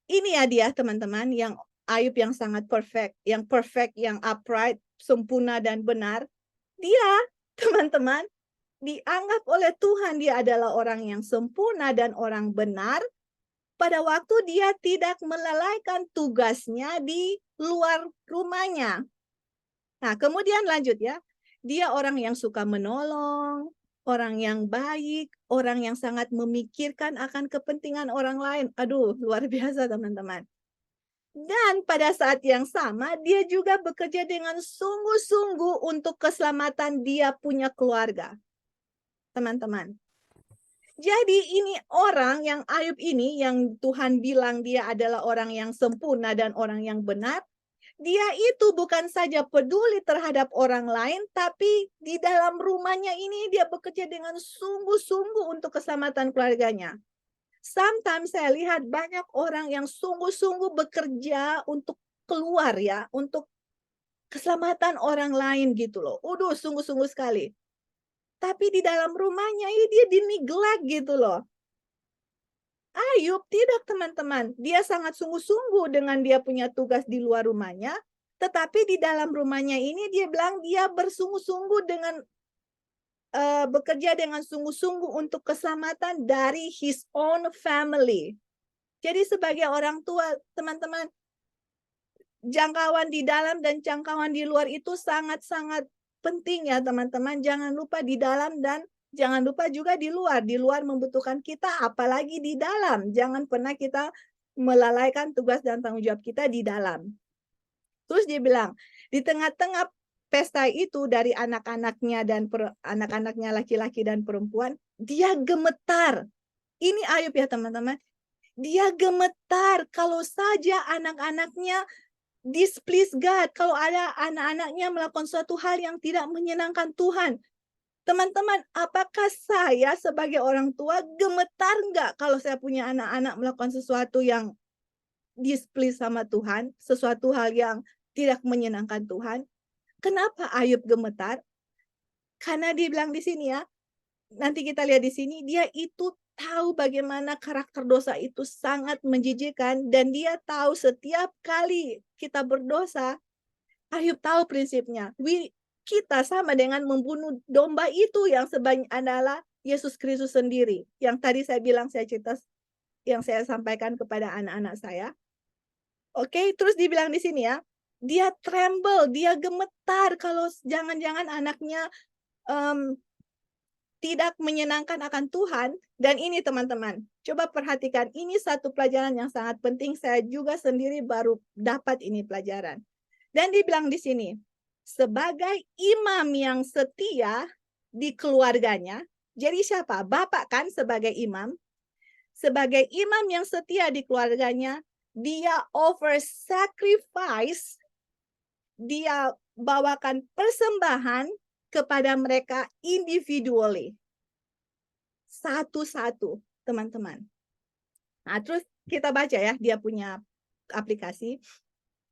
Ini ya dia, teman-teman, yang Ayub yang sangat perfect, yang upright, sempurna dan benar. Dia, teman-teman, dianggap oleh Tuhan dia adalah orang yang sempurna dan orang benar pada waktu dia tidak melalaikan tugasnya di luar rumahnya. Nah, kemudian lanjut ya. Dia orang yang suka menolong, orang yang baik, orang yang sangat memikirkan akan kepentingan orang lain. Aduh, luar biasa, teman-teman. Dan pada saat yang sama, dia juga bekerja dengan sungguh-sungguh untuk keselamatan dia punya keluarga. Teman-teman. Jadi ini orang yang Ayub ini, yang Tuhan bilang dia adalah orang yang sempurna dan orang yang benar, dia itu bukan saja peduli terhadap orang lain, tapi di dalam rumahnya ini dia bekerja dengan sungguh-sungguh untuk keselamatan keluarganya. Sometimes saya lihat banyak orang yang sungguh-sungguh bekerja untuk keluar ya, untuk keselamatan orang lain gitu loh. Sungguh-sungguh sekali. Tapi di dalam rumahnya ini dia di-neglect gitu loh. Ayub tidak, teman-teman. Dia sangat sungguh-sungguh dengan dia punya tugas di luar rumahnya. Tetapi di dalam rumahnya ini dia bilang dia bersungguh-sungguh dengan bekerja dengan sungguh-sungguh untuk keselamatan dari his own family. Jadi sebagai orang tua, teman-teman, jangkauan di dalam dan jangkauan di luar itu sangat-sangat penting ya, teman-teman. Jangan lupa di dalam dan jangan lupa juga di luar. Di luar membutuhkan kita, apalagi di dalam. Jangan pernah kita melalaikan tugas dan tanggung jawab kita di dalam. Terus dia bilang, di tengah-tengah pesta itu dari anak-anaknya dan anak-anaknya laki-laki dan perempuan, dia gemetar. Ini Ayub ya, teman-teman. Dia gemetar kalau saja anak-anaknya displease God, kalau ada anak-anaknya melakukan suatu hal yang tidak menyenangkan Tuhan. Teman-teman, apakah saya sebagai orang tua gemetar nggak kalau saya punya anak-anak melakukan sesuatu yang displease sama Tuhan, sesuatu hal yang tidak menyenangkan Tuhan? Kenapa Ayub gemetar? Karena dibilang di sini ya, nanti kita lihat di sini, dia itu tahu bagaimana karakter dosa itu sangat menjijikkan dan dia tahu setiap kali kita berdosa, Ayub tahu prinsipnya. Kita sama dengan membunuh domba itu yang sebanyak adalah Yesus Kristus sendiri. Yang tadi saya bilang saya cerita yang saya sampaikan kepada anak-anak saya. Oke, terus dibilang di sini ya, dia tremble, dia gemetar kalau jangan-jangan anaknya tidak menyenangkan akan Tuhan. Dan ini teman-teman, coba perhatikan, ini satu pelajaran yang sangat penting, saya juga sendiri baru dapat ini pelajaran. Dan dibilang di sini, sebagai imam yang setia di keluarganya, jadi siapa? Bapak kan sebagai imam. Sebagai imam yang setia di keluarganya, dia offer sacrifice, dia bawakan persembahan kepada mereka individually. Satu-satu, teman-teman. Nah, terus kita baca ya, dia punya aplikasi.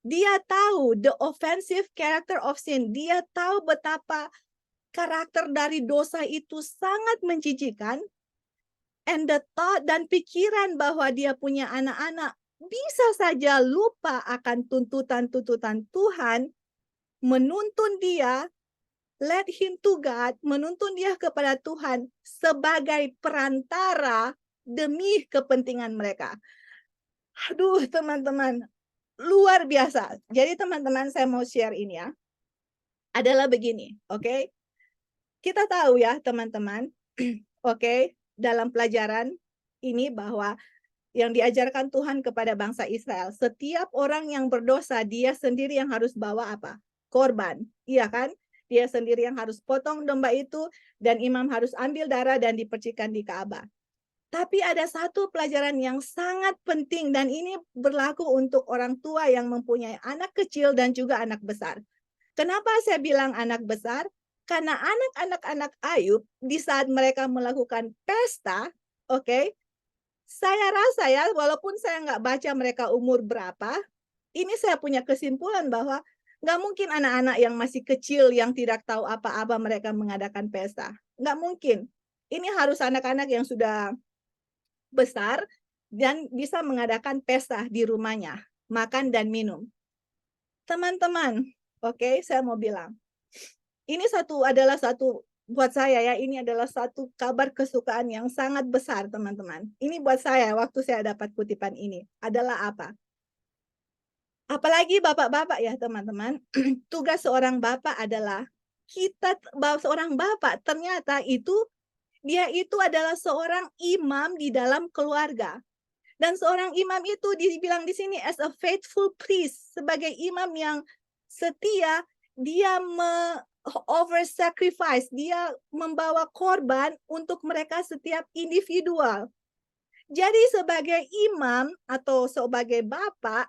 Dia tahu the offensive character of sin. Dia tahu betapa karakter dari dosa itu sangat menjijikan. And the thought dan pikiran bahwa dia punya anak-anak bisa saja lupa akan tuntutan-tuntutan Tuhan, menuntun dia, let him to God, menuntun dia kepada Tuhan sebagai perantara demi kepentingan mereka. Aduh, teman-teman, luar biasa. Jadi teman-teman, saya mau share ini ya. Adalah begini, oke? Kita tahu ya, teman-teman, oke, dalam pelajaran ini bahwa yang diajarkan Tuhan kepada bangsa Israel, setiap orang yang berdosa, dia sendiri yang harus bawa apa? Korban, iya kan? Dia sendiri yang harus potong domba itu, dan imam harus ambil darah dan dipercikan di Ka'bah. Tapi ada satu pelajaran yang sangat penting, dan ini berlaku untuk orang tua yang mempunyai anak kecil dan juga anak besar. Kenapa saya bilang anak besar? Karena anak-anak Ayub, di saat mereka melakukan pesta, oke, saya rasa ya, walaupun saya nggak baca mereka umur berapa, ini saya punya kesimpulan bahwa nggak mungkin anak-anak yang masih kecil yang tidak tahu apa-apa mereka mengadakan pesta. Nggak mungkin. Ini harus anak-anak yang sudah besar dan bisa mengadakan pesta di rumahnya, makan dan minum. Teman-teman, oke, saya mau bilang, ini adalah satu buat saya ya, ini adalah satu kabar kesukaan yang sangat besar, teman-teman. Ini buat saya waktu saya dapat kutipan ini adalah apa? Apalagi bapak-bapak ya, teman-teman. Tugas seorang bapak adalah seorang bapak ternyata dia itu adalah seorang imam di dalam keluarga. Dan seorang imam itu dibilang di sini as a faithful priest, sebagai imam yang setia, dia over sacrifice, dia membawa korban untuk mereka setiap individual. Jadi sebagai imam atau sebagai bapak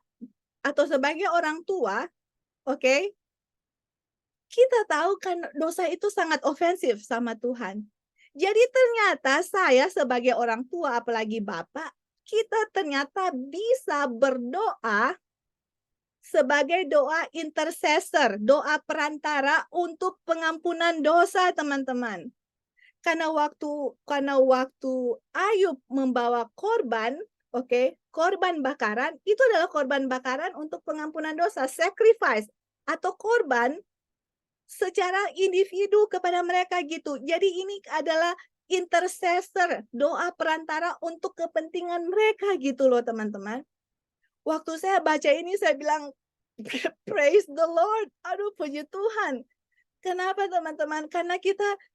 atau sebagai orang tua, oke, kita tahu kan dosa itu sangat ofensif sama Tuhan. Jadi ternyata saya sebagai orang tua, apalagi bapak, kita ternyata bisa berdoa sebagai doa intercessor, doa perantara untuk pengampunan dosa, teman-teman. Karena waktu Ayub membawa korban, oke, korban bakaran, itu adalah korban bakaran untuk pengampunan dosa, sacrifice atau korban secara individu kepada mereka gitu. Jadi ini adalah intercessor, doa perantara untuk kepentingan mereka gitu loh, teman-teman. Waktu saya baca ini saya bilang praise the Lord. Aduh, puji Tuhan. Kenapa, teman-teman? Karena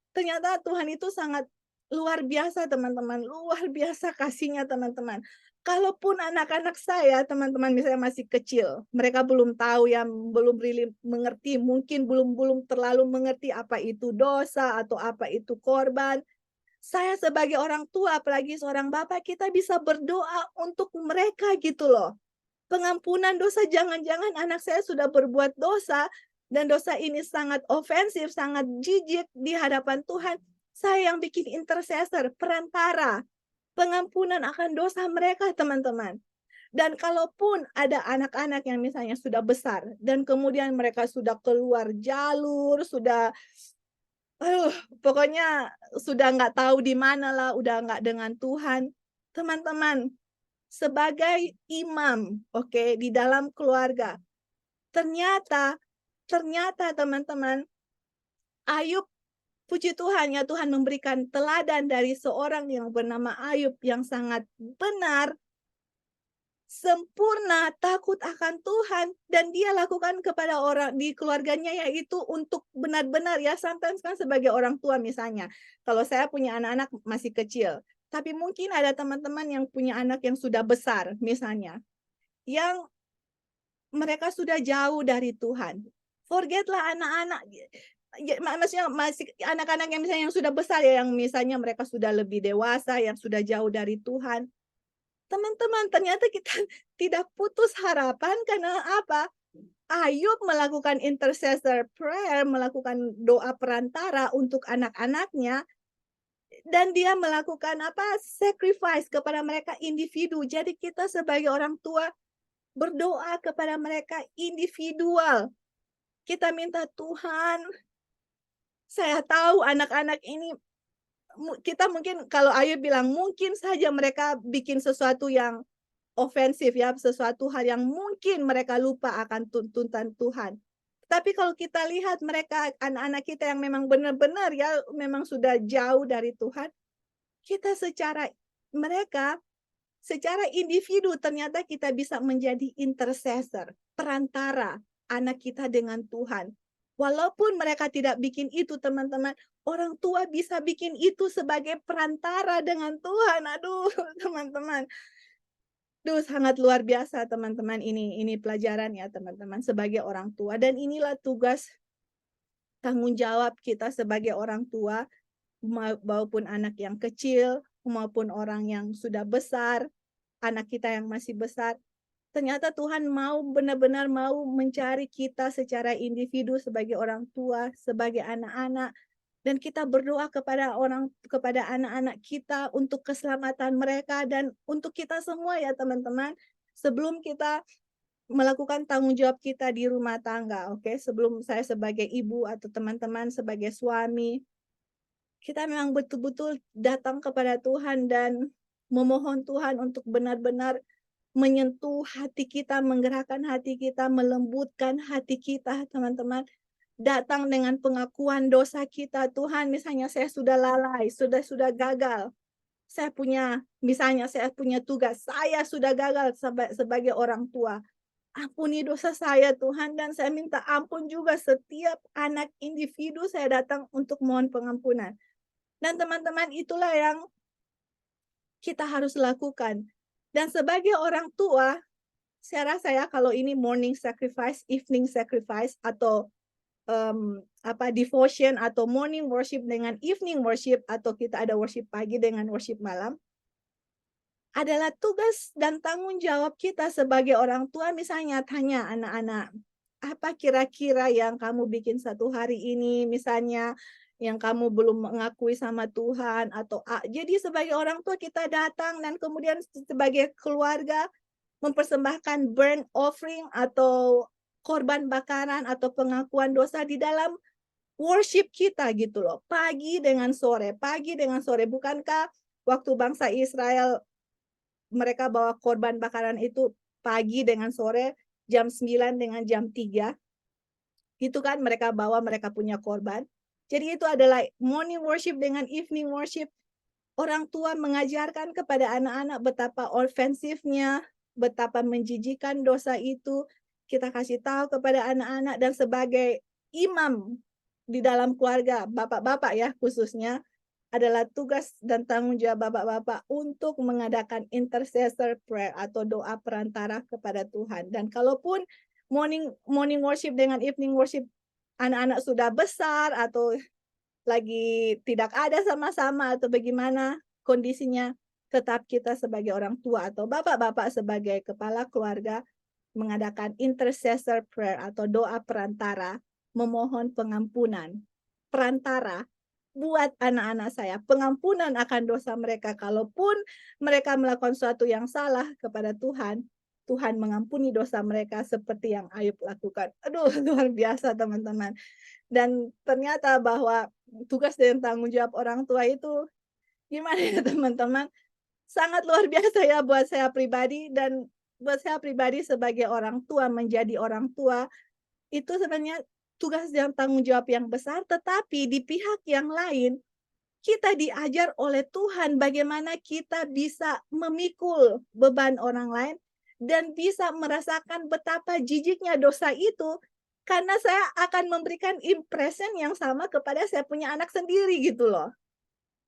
ternyata Tuhan itu sangat luar biasa, teman-teman. Luar biasa kasihnya, teman-teman. Kalaupun anak-anak saya, teman-teman, misalnya masih kecil, mereka belum tahu ya, belum really mengerti, mungkin belum terlalu mengerti apa itu dosa atau apa itu korban. Saya sebagai orang tua, apalagi seorang bapak, kita bisa berdoa untuk mereka gitu loh. Pengampunan dosa, jangan-jangan anak saya sudah berbuat dosa, dan dosa ini sangat ofensif, sangat jijik di hadapan Tuhan. Saya yang bikin intercessor, perantara, pengampunan akan dosa mereka, teman-teman. Dan kalaupun ada anak-anak yang misalnya sudah besar, dan kemudian mereka sudah keluar jalur, sudah pokoknya sudah nggak tahu di mana lah, udah nggak dengan Tuhan. Teman-teman, sebagai imam, oke, di dalam keluarga, ternyata teman-teman, Ayub, puji Tuhan ya, Tuhan memberikan teladan dari seorang yang bernama Ayub yang sangat benar, sempurna, takut akan Tuhan, dan dia lakukan kepada orang di keluarganya, yaitu untuk benar-benar ya, sometimes kan sebagai orang tua misalnya, kalau saya punya anak-anak masih kecil, tapi mungkin ada teman-teman yang punya anak yang sudah besar misalnya, yang mereka sudah jauh dari Tuhan. Forgetlah anak-anak, ya, maksudnya masih anak-anak yang misalnya yang sudah besar ya, yang misalnya mereka sudah lebih dewasa, yang sudah jauh dari Tuhan. Teman-teman, ternyata kita tidak putus harapan karena apa? Ayub melakukan intercessor prayer, melakukan doa perantara untuk anak-anaknya, dan dia melakukan apa? Sacrifice kepada mereka individu. Jadi kita sebagai orang tua berdoa kepada mereka individual. Kita minta, Tuhan, saya tahu anak-anak ini, kita mungkin kalau Ayub bilang mungkin saja mereka bikin sesuatu yang ofensif ya, sesuatu hal yang mungkin mereka lupa akan tuntutan Tuhan. Tapi kalau kita lihat mereka, anak-anak kita yang memang benar-benar ya, memang sudah jauh dari Tuhan, kita secara individu ternyata kita bisa menjadi intercessor, perantara anak kita dengan Tuhan. Walaupun mereka tidak bikin itu, teman-teman, orang tua bisa bikin itu sebagai perantara dengan Tuhan. Aduh, teman-teman. Duh, sangat luar biasa, teman-teman. Ini pelajaran ya, teman-teman, sebagai orang tua. Dan inilah tugas tanggung jawab kita sebagai orang tua, maupun anak yang kecil, maupun orang yang sudah besar, anak kita yang masih besar. Ternyata Tuhan mau benar-benar mau mencari kita secara individu sebagai orang tua, sebagai anak-anak, dan kita berdoa kepada anak-anak kita untuk keselamatan mereka dan untuk kita semua ya, teman-teman. Sebelum kita melakukan tanggung jawab kita di rumah tangga, oke? Sebelum saya sebagai ibu atau teman-teman sebagai suami, kita memang betul-betul datang kepada Tuhan dan memohon Tuhan untuk benar-benar menyentuh hati kita, menggerakkan hati kita, melembutkan hati kita, teman-teman. Datang dengan pengakuan dosa kita, Tuhan, misalnya saya sudah lalai, sudah gagal. Misalnya saya punya tugas, saya sudah gagal sebagai orang tua. Ampuni dosa saya, Tuhan, dan saya minta ampun juga setiap anak individu saya datang untuk mohon pengampunan. Dan teman-teman, itulah yang kita harus lakukan. Dan sebagai orang tua, saya rasa ya, kalau ini morning sacrifice, evening sacrifice, atau devotion atau morning worship dengan evening worship, atau kita ada worship pagi dengan worship malam, adalah tugas dan tanggung jawab kita sebagai orang tua. Misalnya tanya anak-anak, apa kira-kira yang kamu bikin satu hari ini, misalnya yang kamu belum mengakui sama Tuhan, atau jadi sebagai orang tua kita datang dan kemudian sebagai keluarga mempersembahkan burnt offering atau korban bakaran atau pengakuan dosa di dalam worship kita gitu loh. Pagi dengan sore. Bukankah waktu bangsa Israel mereka bawa korban bakaran itu pagi dengan sore, jam 9 dengan jam 3. Gitu kan, mereka punya korban. Jadi itu adalah morning worship dengan evening worship. Orang tua mengajarkan kepada anak-anak betapa ofensifnya, betapa menjijikan dosa itu. Kita kasih tahu kepada anak-anak, dan sebagai imam di dalam keluarga, bapak-bapak ya khususnya, adalah tugas dan tanggung jawab bapak-bapak untuk mengadakan intercessor prayer atau doa perantara kepada Tuhan. Dan kalaupun morning worship dengan evening worship anak-anak sudah besar atau lagi tidak ada sama-sama atau bagaimana kondisinya, tetap kita sebagai orang tua atau bapak-bapak sebagai kepala keluarga mengadakan intercessor prayer atau doa perantara, memohon pengampunan. Perantara buat anak-anak saya, pengampunan akan dosa mereka. Kalaupun mereka melakukan sesuatu yang salah kepada Tuhan, Tuhan mengampuni dosa mereka seperti yang Ayub lakukan. Aduh, luar biasa teman-teman. Dan ternyata bahwa tugas dan tanggung jawab orang tua itu gimana ya teman-teman? Sangat luar biasa ya buat saya pribadi, dan buat saya pribadi sebagai orang tua, menjadi orang tua itu sebenarnya tugas dan tanggung jawab yang besar, tetapi di pihak yang lain kita diajar oleh Tuhan bagaimana kita bisa memikul beban orang lain dan bisa merasakan betapa jijiknya dosa itu, karena saya akan memberikan impression yang sama kepada saya punya anak sendiri gitu loh.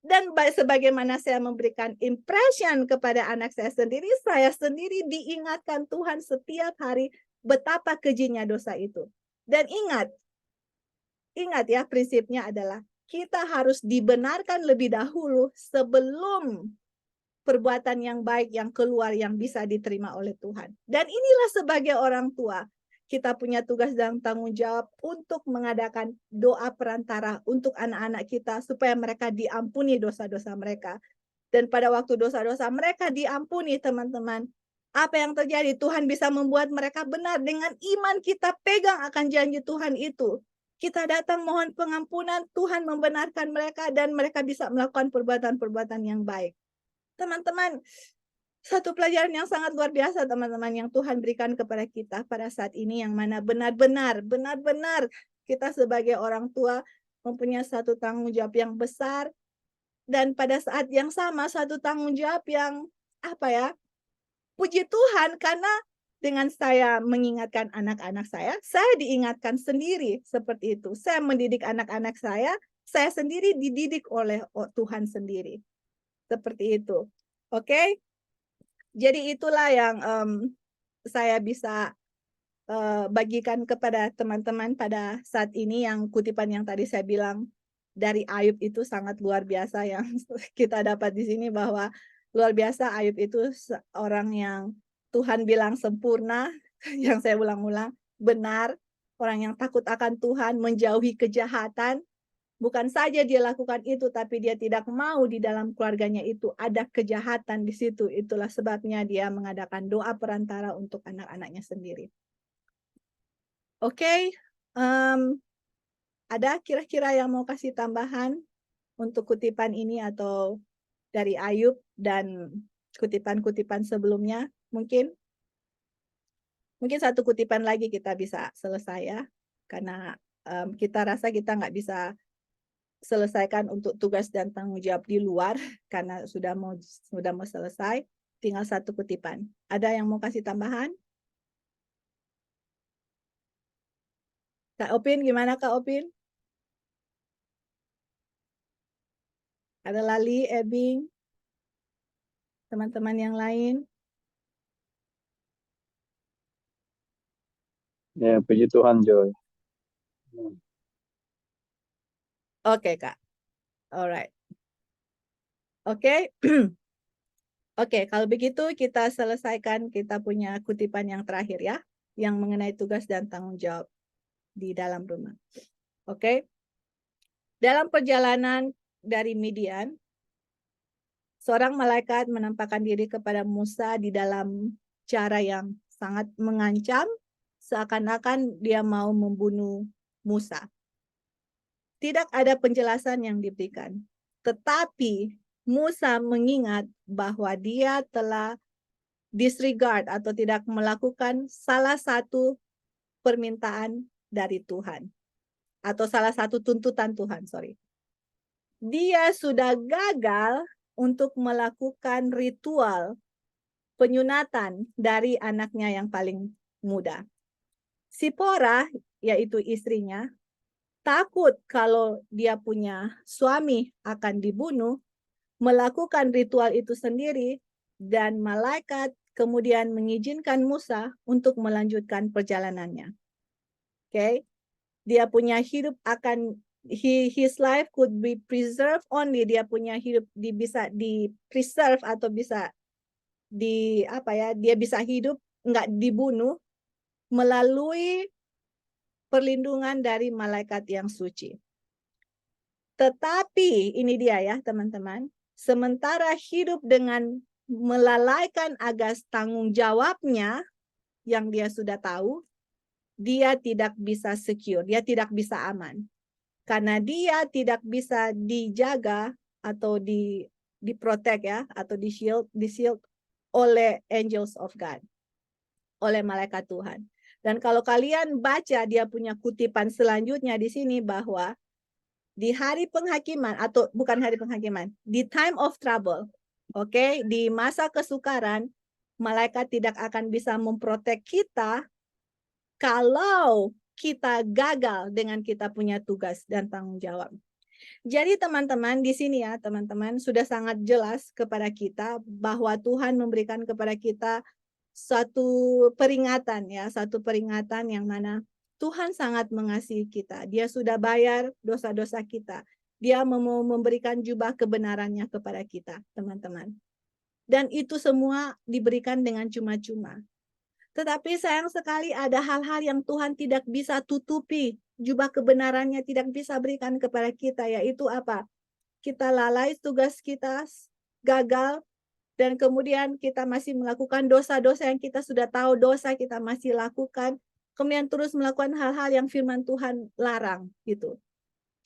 Dan sebagaimana saya memberikan impression kepada anak saya sendiri diingatkan Tuhan setiap hari betapa kejinya dosa itu. Dan ingat ya, prinsipnya adalah kita harus dibenarkan lebih dahulu sebelum perbuatan yang baik yang keluar yang bisa diterima oleh Tuhan. Dan inilah sebagai orang tua, kita punya tugas dan tanggung jawab untuk mengadakan doa perantara untuk anak-anak kita supaya mereka diampuni dosa-dosa mereka. Dan pada waktu dosa-dosa mereka diampuni, teman-teman, apa yang terjadi? Tuhan bisa membuat mereka benar dengan iman kita pegang akan janji Tuhan itu. Kita datang mohon pengampunan, Tuhan membenarkan mereka dan mereka bisa melakukan perbuatan-perbuatan yang baik. Teman-teman, satu pelajaran yang sangat luar biasa teman-teman yang Tuhan berikan kepada kita pada saat ini, yang mana benar-benar kita sebagai orang tua mempunyai satu tanggung jawab yang besar, dan pada saat yang sama satu tanggung jawab yang puji Tuhan, karena dengan saya mengingatkan anak-anak saya diingatkan sendiri seperti itu. Saya mendidik anak-anak saya sendiri dididik oleh Tuhan sendiri. Seperti itu. Oke? Jadi itulah yang saya bisa bagikan kepada teman-teman pada saat ini, yang kutipan yang tadi saya bilang dari Ayub itu sangat luar biasa yang kita dapat di sini, bahwa luar biasa Ayub itu orang yang Tuhan bilang sempurna, yang saya ulang-ulang, benar, orang yang takut akan Tuhan, menjauhi kejahatan. Bukan saja dia lakukan itu, tapi dia tidak mau di dalam keluarganya itu ada kejahatan di situ. Itulah sebabnya dia mengadakan doa perantara untuk anak-anaknya sendiri. Oke, ada kira-kira yang mau kasih tambahan untuk kutipan ini atau dari Ayub dan kutipan-kutipan sebelumnya? Mungkin satu kutipan lagi kita bisa selesai ya, karena kita rasa kita nggak bisa selesaikan untuk tugas dan tanggung jawab di luar karena sudah mau selesai. Tinggal satu kutipan. Ada yang mau kasih tambahan? Kak Opin, gimana Kak Opin? Ada Lali, Ebing, teman-teman yang lain? Ya, puji Tuhan, Joy. Oke, Kak. Alright. Oke. Oke, kalau begitu kita selesaikan, kita punya kutipan yang terakhir ya, yang mengenai tugas dan tanggung jawab di dalam rumah. Oke. Dalam perjalanan dari Midian, seorang malaikat menampakkan diri kepada Musa di dalam cara yang sangat mengancam, seakan-akan dia mau membunuh Musa. Tidak ada penjelasan yang diberikan, tetapi Musa mengingat bahwa dia telah disregard atau tidak melakukan salah satu permintaan dari Tuhan, atau salah satu tuntutan Tuhan, Dia sudah gagal untuk melakukan ritual penyunatan dari anaknya yang paling muda. Sipora, yaitu istrinya, takut kalau dia punya suami akan dibunuh, melakukan ritual itu sendiri, dan malaikat kemudian mengizinkan Musa untuk melanjutkan perjalanannya. Oke, dia punya hidup akan his life could be preserved only, dia punya hidup bisa di preserve atau bisa dia bisa hidup nggak dibunuh melalui perlindungan dari malaikat yang suci. Tetapi ini dia ya teman-teman, sementara hidup dengan melalaikan agas tanggung jawabnya yang dia sudah tahu, dia tidak bisa secure, dia tidak bisa aman. Karena dia tidak bisa dijaga atau diprotect ya, atau di shield oleh angels of God, oleh malaikat Tuhan. Dan kalau kalian baca dia punya kutipan selanjutnya di sini bahwa di hari penghakiman atau bukan hari penghakiman, di time of trouble, oke, di masa kesukaran, malaikat tidak akan bisa memprotek kita kalau kita gagal dengan kita punya tugas dan tanggung jawab. Jadi teman-teman di sini ya teman-teman sudah sangat jelas kepada kita bahwa Tuhan memberikan kepada kita satu peringatan ya, satu peringatan yang mana Tuhan sangat mengasihi kita. Dia sudah bayar dosa-dosa kita. Dia mau memberikan jubah kebenarannya kepada kita, teman-teman. Dan itu semua diberikan dengan cuma-cuma. Tetapi sayang sekali ada hal-hal yang Tuhan tidak bisa tutupi. Jubah kebenarannya tidak bisa berikan kepada kita, yaitu apa? Kita lalai tugas kita, gagal, dan kemudian kita masih melakukan dosa-dosa yang kita sudah tahu dosa kita masih lakukan. Kemudian terus melakukan hal-hal yang firman Tuhan larang gitu.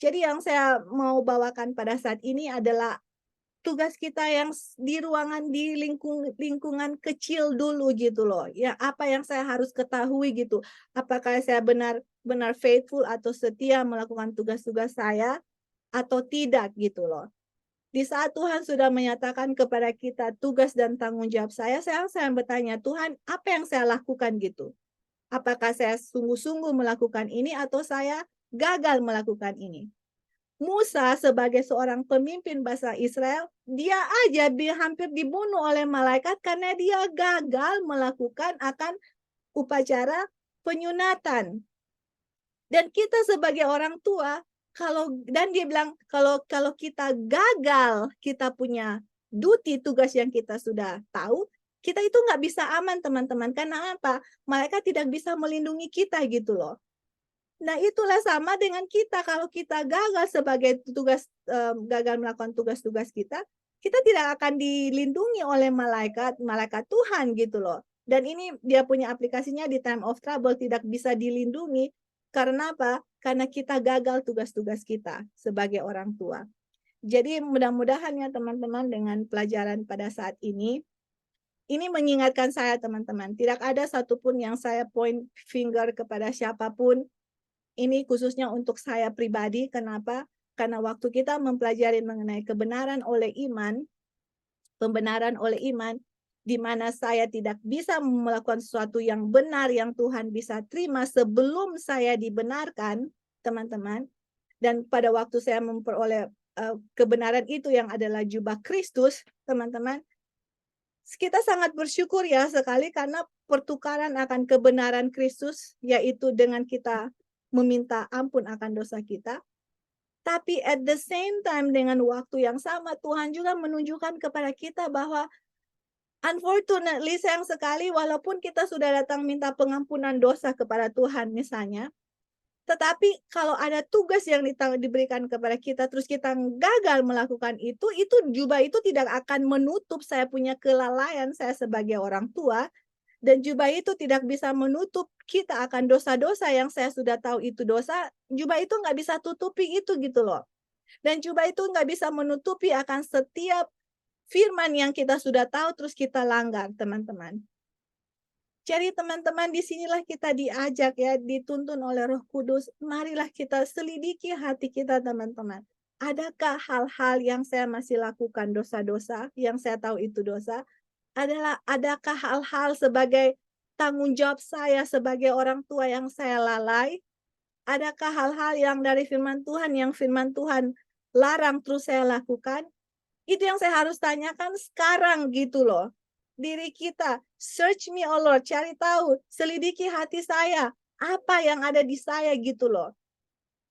Jadi yang saya mau bawakan pada saat ini adalah tugas kita yang di ruangan di lingkungan kecil dulu gitu loh. Ya, apa yang saya harus ketahui gitu. Apakah saya benar-benar faithful atau setia melakukan tugas-tugas saya atau tidak gitu loh. Di saat Tuhan sudah menyatakan kepada kita tugas dan tanggung jawab saya bertanya, Tuhan, apa yang saya lakukan gitu? Apakah saya sungguh-sungguh melakukan ini atau saya gagal melakukan ini? Musa sebagai seorang pemimpin bangsa Israel, dia aja hampir dibunuh oleh malaikat karena dia gagal melakukan akan upacara penyunatan. Dan kita sebagai orang tua, dan dia bilang kalau kita gagal, kita punya duty tugas yang kita sudah tahu, kita itu nggak bisa aman teman-teman. Karena apa? Malaikat tidak bisa melindungi kita gitu loh. Nah, itulah sama dengan kita. Kalau kita gagal sebagai gagal melakukan tugas-tugas kita tidak akan dilindungi oleh malaikat Tuhan gitu loh. Dan ini dia punya aplikasinya di time of trouble tidak bisa dilindungi. Karena apa? Karena kita gagal tugas-tugas kita sebagai orang tua. Jadi mudah-mudahan ya teman-teman dengan pelajaran pada saat ini mengingatkan saya teman-teman, tidak ada satupun yang saya point finger kepada siapapun. Ini khususnya untuk saya pribadi. Kenapa? Karena waktu kita mempelajari mengenai kebenaran oleh iman, pembenaran oleh iman, di mana saya tidak bisa melakukan sesuatu yang benar yang Tuhan bisa terima sebelum saya dibenarkan, teman-teman. Dan pada waktu saya memperoleh kebenaran itu yang adalah jubah Kristus, teman-teman, kita sangat bersyukur ya sekali karena pertukaran akan kebenaran Kristus, yaitu dengan kita meminta ampun akan dosa kita. Tapi at the same time dengan waktu yang sama Tuhan juga menunjukkan kepada kita bahwa unfortunately sayang sekali walaupun kita sudah datang minta pengampunan dosa kepada Tuhan misalnya, tetapi kalau ada tugas yang diberikan kepada kita terus kita gagal melakukan itu jubah itu tidak akan menutup saya punya kelalaian saya sebagai orang tua. Dan jubah itu tidak bisa menutup kita akan dosa-dosa yang saya sudah tahu itu dosa. Jubah itu nggak bisa tutupi itu gitu loh. Dan jubah itu nggak bisa menutupi akan setiap firman yang kita sudah tahu terus kita langgar, teman-teman. Jadi teman-teman disinilah kita diajak ya, dituntun oleh Roh Kudus. Marilah kita selidiki hati kita teman-teman. Adakah hal-hal yang saya masih lakukan dosa-dosa, yang saya tahu itu dosa? Adakah hal-hal sebagai tanggung jawab saya sebagai orang tua yang saya lalai? Adakah hal-hal yang dari firman Tuhan yang firman Tuhan larang terus saya lakukan? Itu yang saya harus tanyakan sekarang gitu loh. Diri kita, search me oh Lord, cari tahu, selidiki hati saya, apa yang ada di saya gitu loh.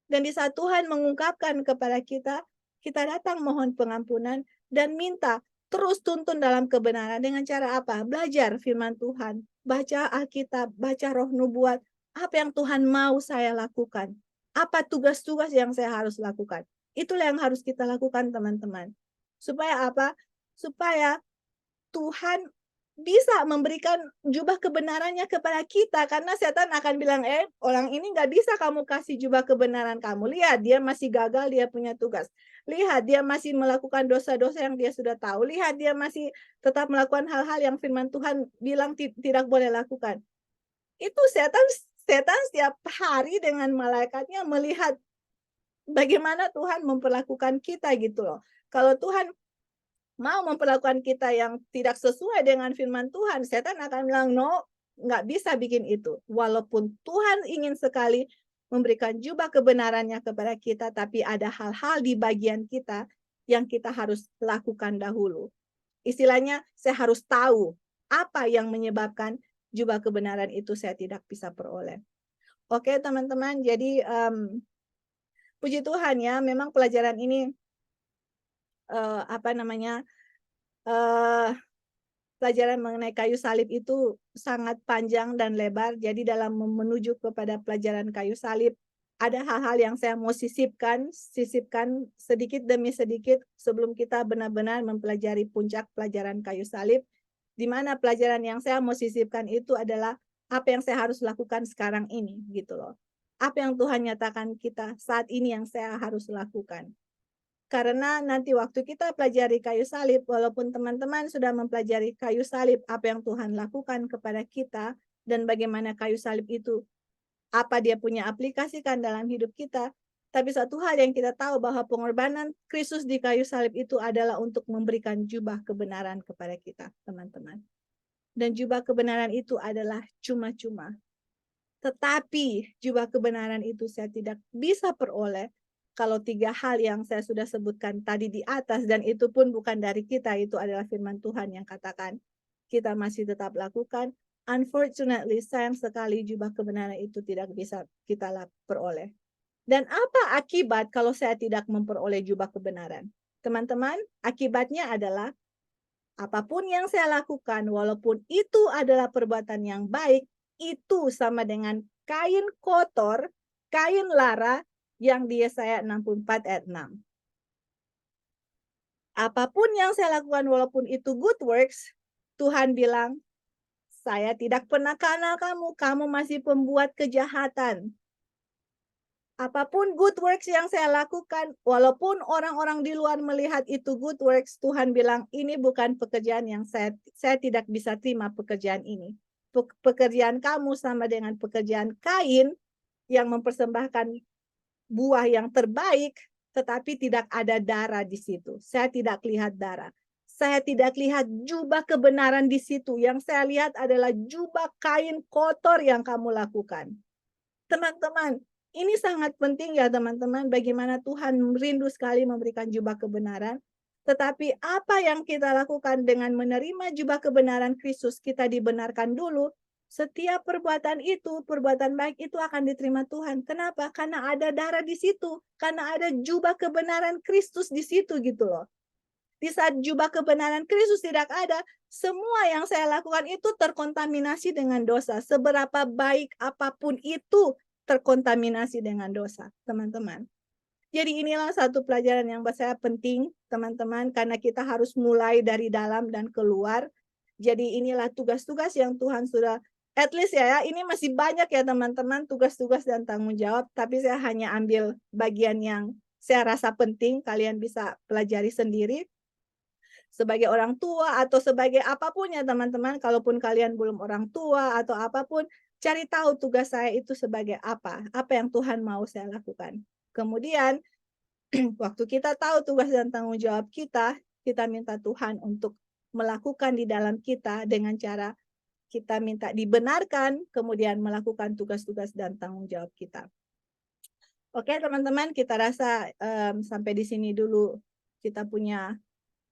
Dan di saat Tuhan mengungkapkan kepada kita, kita datang mohon pengampunan dan minta terus tuntun dalam kebenaran dengan cara apa? Belajar firman Tuhan, baca Alkitab, baca roh nubuat. Apa yang Tuhan mau saya lakukan? Apa tugas-tugas yang saya harus lakukan? Itulah yang harus kita lakukan, teman-teman. Supaya apa? Supaya Tuhan bisa memberikan jubah kebenarannya kepada kita, karena setan akan bilang, orang ini nggak bisa kamu kasih jubah kebenaran kamu. Lihat, dia masih gagal, dia punya tugas. Lihat, dia masih melakukan dosa-dosa yang dia sudah tahu. Lihat, dia masih tetap melakukan hal-hal yang firman Tuhan bilang tidak boleh lakukan. Itu setan setan setiap hari dengan malaikatnya melihat bagaimana Tuhan memperlakukan kita gitu loh. Kalau Tuhan mau memperlakukan kita yang tidak sesuai dengan firman Tuhan, setan akan bilang, no, nggak bisa bikin itu. Walaupun Tuhan ingin sekali memberikan jubah kebenarannya kepada kita, tapi ada hal-hal di bagian kita yang kita harus lakukan dahulu. Istilahnya, saya harus tahu apa yang menyebabkan jubah kebenaran itu saya tidak bisa peroleh. Oke, teman-teman, jadi puji Tuhan ya, memang pelajaran ini pelajaran mengenai kayu salib itu sangat panjang dan lebar. Jadi dalam menuju kepada pelajaran kayu salib, ada hal-hal yang saya mau sisipkan sedikit demi sedikit sebelum kita benar-benar mempelajari puncak pelajaran kayu salib. Di mana pelajaran yang saya mau sisipkan itu adalah apa yang saya harus lakukan sekarang ini, gitu loh. Apa yang Tuhan nyatakan kita saat ini yang saya harus lakukan. Karena nanti waktu kita pelajari kayu salib, walaupun teman-teman sudah mempelajari kayu salib, apa yang Tuhan lakukan kepada kita, dan bagaimana kayu salib itu, apa dia punya aplikasikan dalam hidup kita, tapi satu hal yang kita tahu bahwa pengorbanan Kristus di kayu salib itu adalah untuk memberikan jubah kebenaran kepada kita, teman-teman. Dan jubah kebenaran itu adalah cuma-cuma. Tetapi jubah kebenaran itu saya tidak bisa peroleh kalau 3 hal yang saya sudah sebutkan tadi di atas, dan itu pun bukan dari kita, itu adalah firman Tuhan yang katakan kita masih tetap lakukan. Unfortunately, sayang sekali jubah kebenaran itu tidak bisa kita peroleh. Dan apa akibat kalau saya tidak memperoleh jubah kebenaran? Teman-teman, akibatnya adalah apapun yang saya lakukan, walaupun itu adalah perbuatan yang baik, itu sama dengan kain kotor, kain lara, yang di Yesaya 64 ayat 6. Apapun yang saya lakukan walaupun itu good works, Tuhan bilang, saya tidak pernah kenal kamu, kamu masih pembuat kejahatan. Apapun good works yang saya lakukan, walaupun orang-orang di luar melihat itu good works, Tuhan bilang, ini bukan pekerjaan yang saya tidak bisa terima pekerjaan ini. Pekerjaan kamu sama dengan pekerjaan Kain yang mempersembahkan buah yang terbaik, tetapi tidak ada darah di situ. Saya tidak lihat darah. Saya tidak lihat jubah kebenaran di situ. Yang saya lihat adalah jubah kain kotor yang kamu lakukan. Teman-teman, ini sangat penting ya teman-teman, bagaimana Tuhan rindu sekali memberikan jubah kebenaran. Tetapi apa yang kita lakukan dengan menerima jubah kebenaran Kristus, kita dibenarkan dulu. Setiap perbuatan itu, perbuatan baik itu akan diterima Tuhan. Kenapa? Karena ada darah di situ. Karena ada jubah kebenaran Kristus di situ gitu loh. Di saat jubah kebenaran Kristus tidak ada, semua yang saya lakukan itu terkontaminasi dengan dosa. Seberapa baik apapun itu terkontaminasi dengan dosa, teman-teman. Jadi inilah satu pelajaran yang buat saya penting, teman-teman, karena kita harus mulai dari dalam dan keluar. Jadi inilah tugas-tugas yang Tuhan sudah, at least ya, ini masih banyak ya teman-teman, tugas-tugas dan tanggung jawab, tapi saya hanya ambil bagian yang saya rasa penting, kalian bisa pelajari sendiri. Sebagai orang tua atau sebagai apapun ya teman-teman, kalaupun kalian belum orang tua atau apapun, cari tahu tugas saya itu sebagai apa yang Tuhan mau saya lakukan. Kemudian, waktu kita tahu tugas dan tanggung jawab kita minta Tuhan untuk melakukan di dalam kita dengan cara kita minta dibenarkan, kemudian melakukan tugas-tugas dan tanggung jawab kita. Oke teman-teman, kita rasa sampai di sini dulu kita punya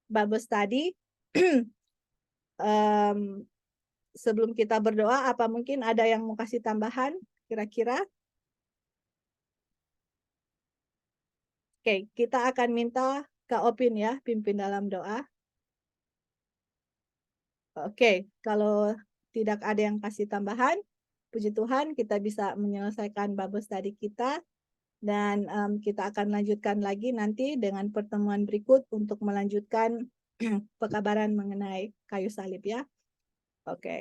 Bible study. Sebelum kita berdoa, apa mungkin ada yang mau kasih tambahan kira-kira? Oke, kita akan minta Kak Opin ya, pimpin dalam doa. Oke, kalau tidak ada yang kasih tambahan, puji Tuhan kita bisa menyelesaikan Bible study kita dan kita akan lanjutkan lagi nanti dengan pertemuan berikut untuk melanjutkan pekabaran mengenai kayu salib ya. Oke.